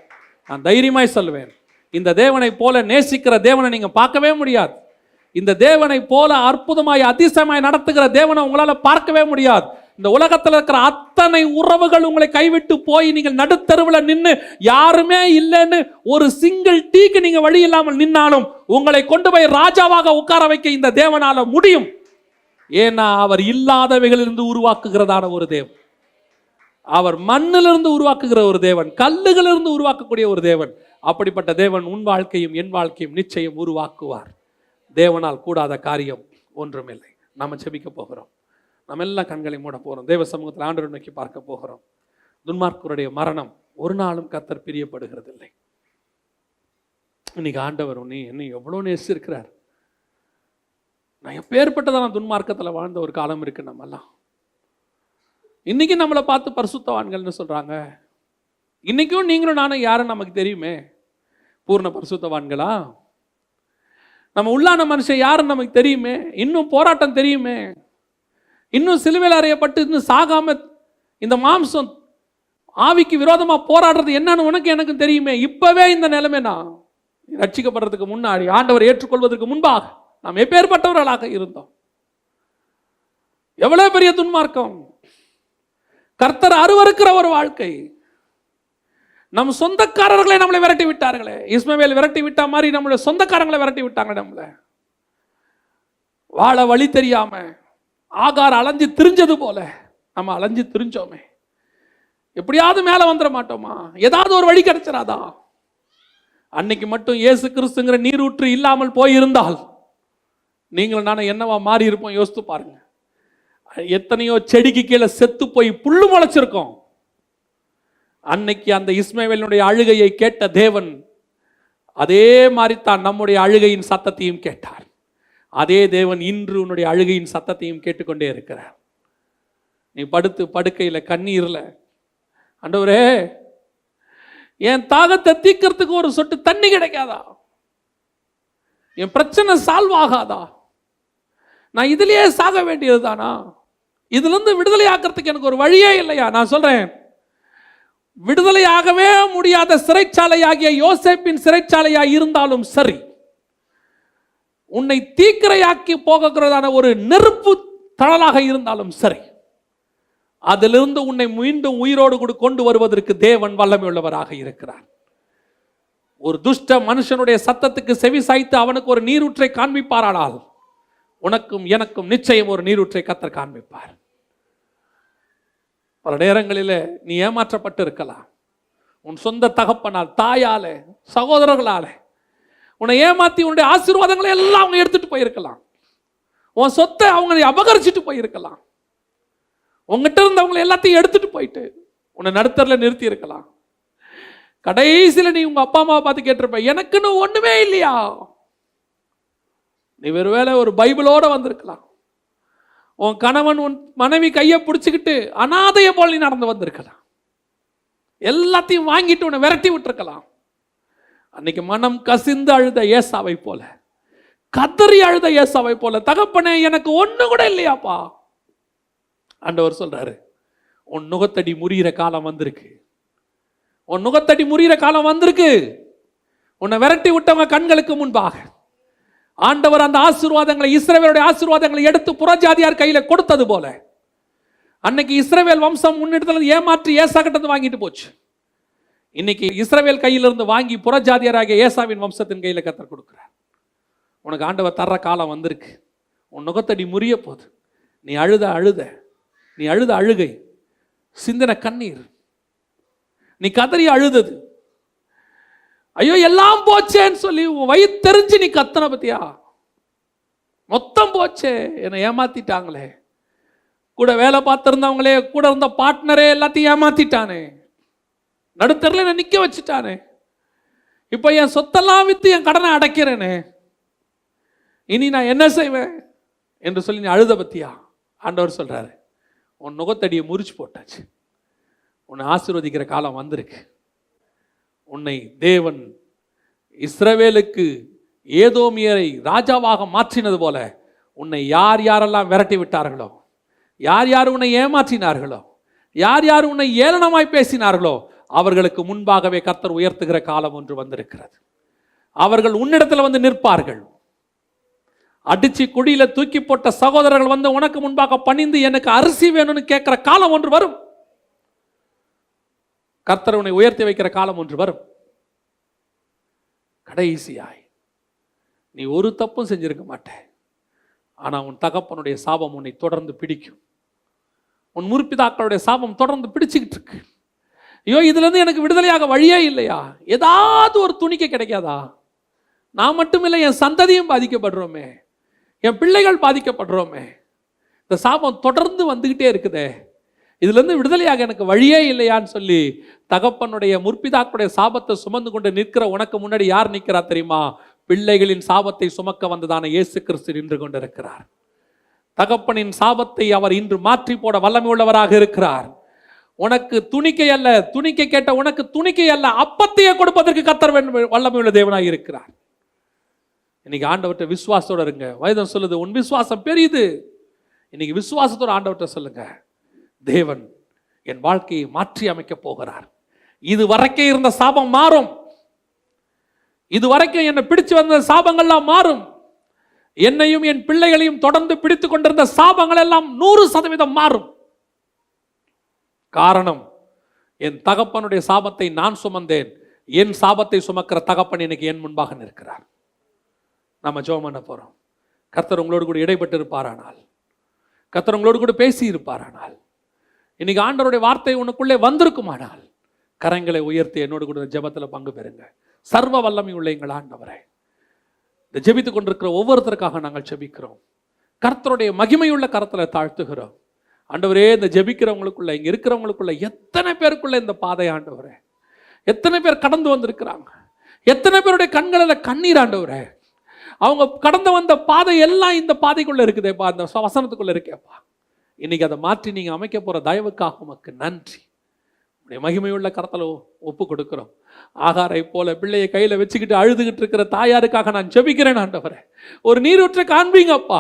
நான் தைரியமாய் சொல்லுவேன், இந்த தேவனை போல நேசிக்கிற தேவனை நீங்கள் பார்க்கவே முடியாது. இந்த தேவனை போல அற்புதமாய் அதிசயமாய் நடத்துகிற தேவனை உங்களால் பார்க்கவே முடியாது. இந்த உலகத்தில் இருக்கிற அத்தனை உறவுகள் உங்களை கைவிட்டு போய் நீங்கள் நடுத்தருவில் நின்று யாருமே இல்லைன்னு ஒரு சிங்கிள் டீக்கு நீங்க வழி இல்லாமல் நின்னாலும் உங்களை கொண்டு போய் ராஜாவாக உட்கார வைக்க இந்த தேவனால முடியும். ஏன்னா அவர் இல்லாதவைகளிலிருந்து உருவாக்குகிறதான ஒரு தேவன். அவர் மண்ணிலிருந்து உருவாக்குகிற ஒரு தேவன், கல்லுகளிலிருந்து உருவாக்கக்கூடிய ஒரு தேவன். அப்படிப்பட்ட தேவன் உன் வாழ்க்கையும் என் வாழ்க்கையும் நிச்சயம் உருவாக்குவார். தேவனால் கூடாத காரியம் ஒன்றுமில்லை. நம்ம ஜெபிக்க போகிறோம். நம்ம எல்லாம் கண்களை மூட போகிறோம். தேவ சமூகத்தில் ஆண்டவரை நோக்கி பார்க்க போகிறோம். துன்மார்க்கருடைய மரணம் ஒரு நாளும் கர்த்தர் பிரியப்படுகிறது இல்லை. இன்னைக்கு ஆண்டவர் என்னை எவ்வளோ நேசிச்சிருக்கிறார். நான் எப்பேற்பட்டதான துன்மார்க்கத்தில் வாழ்ந்த ஒரு காலம் இருக்கு. நம்மெல்லாம் இன்னைக்கு நம்மளை பார்த்து பரிசுத்தவான்கள்னு சொல்றாங்க. இன்னைக்கும் நீங்களும் நானும் யாரும் நமக்கு தெரியுமே. பூர்ண பரிசுத்தவான்களா? நம்ம உள்ளான மனுஷன் யாருன்னு நமக்கு தெரியுமே. இன்னும் போராட்டம் தெரியுமே. இன்னும் சிலுவையில் அறையப்பட்டு இன்னும் சாகாம இந்த மாம்சம் ஆவிக்கு விரோதமா போராடுறது என்னன்னு உனக்கு எனக்கு தெரியுமே. இப்பவே இந்த நிலைமை, நான் ரட்சிக்கப்படுறதுக்கு முன்னாடி, ஆண்டவர் ஏற்றுக்கொள்வதற்கு முன்பாக நாம் எப்பேற்பட்டவர்களாக இருந்தோம். எவ்வளவு பெரிய துன்மார்க்கம்! கர்த்தர் அருவருக்கிற ஒரு வாழ்க்கை. நம் சொந்தக்காரர்களை நம்மளை விரட்டி விட்டார்களே. இஸ்மவேல் விரட்டி விட்டா மாதிரி நம்மளுடைய சொந்தக்காரங்களை விரட்டி விட்டாங்க. நம்மளை வாழ வழி தெரியாம ஆகார் அலைஞ்சு திரிஞ்சது போல நம்ம அலைஞ்சு திரிஞ்சோமே. எப்படியாவது மேல வந்துட மாட்டோமா? ஏதாவது ஒரு வழி கிடைச்சிடாதா? அன்னைக்கு மட்டும் இயேசு கிறிஸ்துங்கிற நீரூற்று இல்லாமல் போயிருந்தால் நீங்களும் நானும் என்னவா மாறி இருப்போம்? யோசித்து பாருங்க. எத்தனையோ செடிக்கு கீழே செத்து போய் புல்லு முளைச்சிருக்கோம். அன்னைக்கு அந்த இஸ்மவேலினுடைய அழுகையை கேட்ட தேவன் அதே மாதிரி தான் நம்முடைய அழுகையின் சத்தத்தையும் கேட்டார். அதே தேவன் இன்று உன்னுடைய அழுகையின் சத்தத்தையும் கேட்டுக்கொண்டே இருக்கிறார். நீ படுக்கையில கண்ணீர்ல, ஆண்டவரே என் தாகத்தை தீர்க்கிறதுக்கு ஒரு சொட்டு தண்ணி கிடைக்காதா? என் பிரச்சனை சால்வ் ஆகாதா? நான் இதுலயே சாக வேண்டியது தானா? இதுல இருந்து விடுதலை ஆக்கிறதுக்கு எனக்கு ஒரு வழியே இல்லையா? நான் சொல்றேன், விடுதலையாகவே முடியாத சிறைச்சாலையாகிய யோசேப்பின் சிறைச்சாலையாய் இருந்தாலும் சரி, உன்னை தீக்கிரையாக்கி போகிறதான ஒரு நெருப்பு தழலாக இருந்தாலும் சரி, அதிலிருந்து உன்னை மீண்டும் உயிரோடு கொண்டு வருவதற்கு தேவன் வல்லமை உள்ளவராக இருக்கிறார். ஒரு துஷ்ட மனுஷனுடைய சத்தத்துக்கு செவி சாய்த்து அவனுக்கு ஒரு நீரூற்றை காண்பிப்பாரானால் உனக்கும் எனக்கும் நிச்சயம் ஒரு நீரூற்றை கர்த்தர் காண்பிப்பார். பல நேரங்களில் நீ ஏமாற்றப்பட்டு இருக்கலாம். உன் சொந்த தகப்பனால், தாயால, சகோதரர்களால உன்னை ஏமாத்தி உன்னுடைய ஆசீர்வாதங்களை எல்லாம் அவங்க எடுத்துட்டு போயிருக்கலாம். உன் சொத்தை அவங்க அபகரிச்சுட்டு போயிருக்கலாம். உங்ககிட்ட இருந்தவங்களை எல்லாத்தையும் எடுத்துட்டு போயிட்டு உன்னை நடுத்தரில் நிறுத்தி இருக்கலாம். கடைசியில் நீ உங்க அப்பா அம்மாவை பார்த்து கேட்டிருப்ப, எனக்குன்னு ஒண்ணுமே இல்லையா? நீ ஒருவேளை ஒரு பைபிளோட வந்திருக்கலாம். உன் கணவன் உன் மனைவி கையை பிடிச்சிக்கிட்டு அனாதைய போல் நீ நடந்து வந்திருக்கலாம். எல்லாத்தையும் வாங்கிட்டு உன்னை விரட்டி விட்டுருக்கலாம். அன்னைக்கு மனம் கசிந்து அழுத ஏசாவை போல, கதறி அழுத ஏசாவை போல, தகப்பனே எனக்கு ஒண்ணு கூட இல்லையாப்பா. ஆண்டவர் சொல்றாரு, உன் நுகத்தடி முறிகிற காலம் வந்திருக்கு. உன் நுகத்தடி முறிகிற காலம் வந்திருக்கு. உன்னை விரட்டி விட்டவங்க கண்களுக்கு முன்பாக ஆண்டவர் அந்த ஆசீர்வாதங்களை, இஸ்ரவேலுடைய ஆசீர்வாதங்களை எடுத்து புறஜாதியார் கையில கொடுத்தது போல, அன்னைக்கு இஸ்ரவேல் வம்சம் முன்னிடத்துல ஏமாற்றி ஏசா கிட்ட வாங்கிட்டு போச்சு. இன்னைக்கு இஸ்ரவேல் கையிலிருந்து வாங்கி புறஜாதியாராகிய ஏசாவின் வம்சத்தின் கையில கர்த்தர் கொடுக்கிறார். உனக்கு ஆண்டவர் தர்ற காலம் வந்திருக்கு. உன் நுகத்தடி முறிய போது. நீ அழுத அழுகை, சிந்தின கண்ணீர், நீ கதறி அழுதது, ஐயோ எல்லாம் போச்சேன்னு சொல்லி வயிற்றெறிஞ்சு நீ கத்தனை பத்தியா, மொத்தம் போச்சே, என்னை ஏமாத்திட்டாங்களே, கூட வேலை பார்த்திருந்தவங்களே, கூட இருந்த பார்ட்னரே எல்லாத்தையும் ஏமாத்திட்டானே, நடுத்தரில் என்ன நிக்க வச்சுட்டானே, இப்ப என் சொத்தெல்லாம் வித்து என் கடனை அடைக்கிறேனே, இனி நான் என்ன செய்வேன் என்று சொல்லி நீ அழுத பத்தியா. ஆண்டவர் சொல்றாரு, உன் நுகத்தடியை முறிச்சு போட்டாச்சு. உன்னை ஆசீர்வதிக்கிற காலம் வந்திருக்கு. உன்னை தேவன் இஸ்ரவேலுக்கு ஏதோமியரை ராஜாவாக மாற்றினது போல உன்னை யார் யாரெல்லாம் விரட்டி விட்டார்களோ, யார் யார் உன்னை ஏமாற்றினார்களோ, யார் யார் உன்னை ஏளனமாய் பேசினார்களோ அவர்களுக்கு முன்பாகவே கர்த்தர் உயர்த்துகிற காலம் ஒன்று வந்திருக்கிறது. அவர்கள் உன்னிடத்தில் வந்து நிற்பார்கள். அடிச்சு குடியில தூக்கி போட்ட சகோதரர்கள் வந்து உனக்கு முன்பாக பணிந்து எனக்கு அரிசி வேணும்னு கேட்கிற காலம் ஒன்று வரும். கர்த்தர் உன்னை உயர்த்தி வைக்கிற காலம் ஒன்று வரும். கடைசியாய் நீ ஒரு தப்பும் செஞ்சிருக்க மாட்டே, ஆனா உன் தகப்பனுடைய சாபம் உன்னை தொடர்ந்து பிடிக்கும். உன் முற்பிதாக்களுடைய சாபம் தொடர்ந்து பிடிச்சுக்கிட்டு இருக்கு. ஐயோ இதுல இருந்து எனக்கு விடுதலையாக வழியே இல்லையா? ஏதாவது ஒரு துணிக்க கிடைக்காதா? நான் மட்டுமில்லை, என் சந்ததியும் பாதிக்கப்படுறோமே, என் பிள்ளைகள் பாதிக்கப்படுறோமே, இந்த சாபம் தொடர்ந்து வந்துகிட்டே இருக்குதே, இதுல இருந்து விடுதலையாக எனக்கு வழியே இல்லையான்னு சொல்லி தகப்பனுடைய முற்பிதாக்களுடைய சாபத்தை சுமந்து கொண்டு நிற்கிற உனக்கு முன்னாடி யார் நிற்கிறா தெரியுமா? பிள்ளைகளின் சாபத்தை சுமக்க வந்ததான இயேசு கிறிஸ்து நின்று கொண்டிருக்கிறார். தகப்பனின் சாபத்தை அவர் இன்று மாற்றி போட வல்லமை உள்ளவராக இருக்கிறார். உனக்கு துணிக்கை அல்ல, துணிக்கை கேட்ட உனக்கு துணிக்கை அல்ல, அப்பத்தையே கொடுப்பதற்கு கர்த்தர் வல்லமை உள்ள தேவனாக இருக்கிறார். இன்னைக்கு ஆண்டவர்கிட்ட விசுவாசத்தோட இருங்க. வேதம் சொல்லுது, உன் விசுவாசம் பெரியது. இன்னைக்கு விசுவாசத்தோட ஆண்டவர்கிட்ட சொல்லுங்க, தேவன் என் வாழ்க்கையை மாற்றி அமைக்க போகிறார். இது வரைக்கும் இருந்த சாபம் மாறும். இது வரைக்கும் என்னை பிடிச்சு வந்த சாபங்கள்லாம் மாறும். என்னையும் என் பிள்ளைகளையும் தொடர்ந்து பிடித்து கொண்டிருந்த சாபங்கள் எல்லாம் 100% மாறும். காரணம், என் தகப்பனுடைய சாபத்தை நான் சுமந்தேன். என் சாபத்தை சுமக்கிற தகப்பன் இன்னைக்கு என் முன்பாக நிற்கிறார். நம்ம ஜெபம் பண்ண போறோம். கர்த்தர் உங்களோடு கூட இடைப்பட்டு இருப்பாரானால், கர்த்தர் உங்களோடு கூட பேசி இருப்பாரானால், இன்னைக்கு ஆண்டவருடைய வார்த்தை உனக்குள்ளே வந்திருக்குமானால் கரங்களை உயர்த்தி என்னோடு கூட ஜெபத்தில் பங்கு பெறுங்க. சர்வ வல்லமை உள்ள எங்கள் ஆண்டவரே, இந்த ஜெபித்துக் கொண்டிருக்கிற ஒவ்வொருத்தருக்காக நாங்கள் ஜெபிக்கிறோம். கர்த்தருடைய மகிமையுள்ள கரத்தில் தாழ்த்துகிறோம். ஆண்டவரே, இந்த ஜெபிக்கிறவங்களுக்குள்ள, இங்க இருக்கிறவங்களுக்குள்ள எத்தனை பேருக்குள்ள இந்த பாதை ஆண்டவரே, எத்தனை பேர் கடந்து வந்திருக்கிறாங்க, எத்தனை பேருடைய கண்களில் கண்ணீர் ஆண்டவரே, அவங்க கடந்து வந்த பாதை எல்லாம் இந்த பாதைக்குள்ள இருக்குதேப்பா, இந்த வசனத்துக்குள்ள இருக்கேப்பா. இன்னைக்கு அதை மாற்றி நீங்க அமைக்க போற தயவுக்காக உமக்கு நன்றி. உடைய மகிமையுள்ள கரத்தில் ஒப்பு கொடுக்கிறோம். ஆகாரை போல பிள்ளையை கையில வச்சுக்கிட்டு அழுதுகிட்டு இருக்கிற தாயாருக்காக நான் ஜெபிக்கிறேன் ஆண்டவரே. ஒரு நீரூற்றை காண்பீங்கப்பா,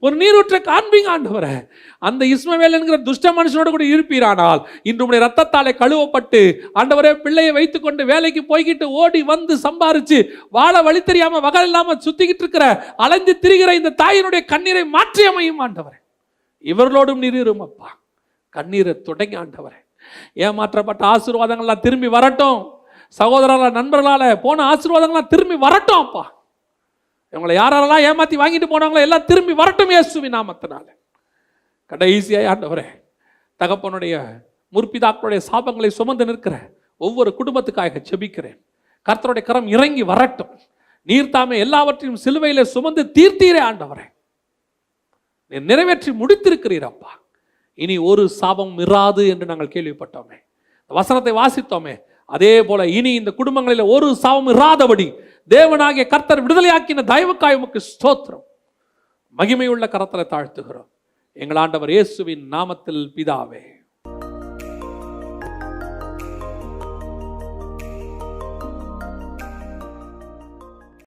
ஒரு நீரூற்றை காண்பீங்க ஆண்டவரே. அந்த இஸ்மவேல் என்கிற துஷ்ட மனுஷனோட கூட இருப்பீரானால் இன்று உடைய ரத்தத்தாலே கழுவப்பட்டு ஆண்டவரே பிள்ளையை வைத்துக்கொண்டு வேலைக்கு போய்கிட்டு ஓடி வந்து சம்பாரிச்சு வாழ வழி தெரியாம வகல் இல்லாம சுத்திக்கிட்டு இருக்கிற அலைந்து திரிகிற இந்த தாயினுடைய கண்ணீரை மாற்றி அமையும் ஆண்டவரே. இவர்களோடும் நீர் இருமப்பா. கண்ணீரை தொடங்கி ஆண்டவரே, ஏமாற்றப்பட்ட ஆசீர்வாதங்கள்லாம் திரும்பி வரட்டும். சகோதரர்களால் நண்பர்களால் போன ஆசீர்வாதங்கள்லாம் திரும்பி வரட்டும் அப்பா. இவங்களை யாரெல்லாம் ஏமாற்றி வாங்கிட்டு போனாங்களோ எல்லாம் திரும்பி வரட்டும் இயேசுவின் நாமத்தினால. கடைசியாக ஆண்டவரே, தகப்பனுடைய முற்பிதாக்களுடைய சாபங்களை சுமந்து நிற்கிற ஒவ்வொரு குடும்பத்துக்காக ஜெபிக்கிறேன். கர்த்தருடைய கரம் இறங்கி வரட்டும். நீர் தாமே எல்லாவற்றையும் சிலுவையிலே சுமந்து தீர்த்தீரே ஆண்டவரே, நீர் நிறைவேற்றி முடித்திருக்கிறீர் அப்பா. இனி ஒரு சாபம் இராது என்று நாங்கள் கேள்விப்பட்டோமே, வசனத்தை வாசித்தோமே. அதே போல இனி இந்த குடும்பங்களில் ஒரு சாபம் இராதபடி தேவனாகிய கர்த்தர் விடுதலையாக்கின தயவுக்காய் உமக்கு ஸ்தோத்திரம். மகிமையுள்ள கரத்தில் தாழ்த்துகிறோம் எங்கள் ஆண்டவர் இயேசுவின் நாமத்தில் பிதாவே.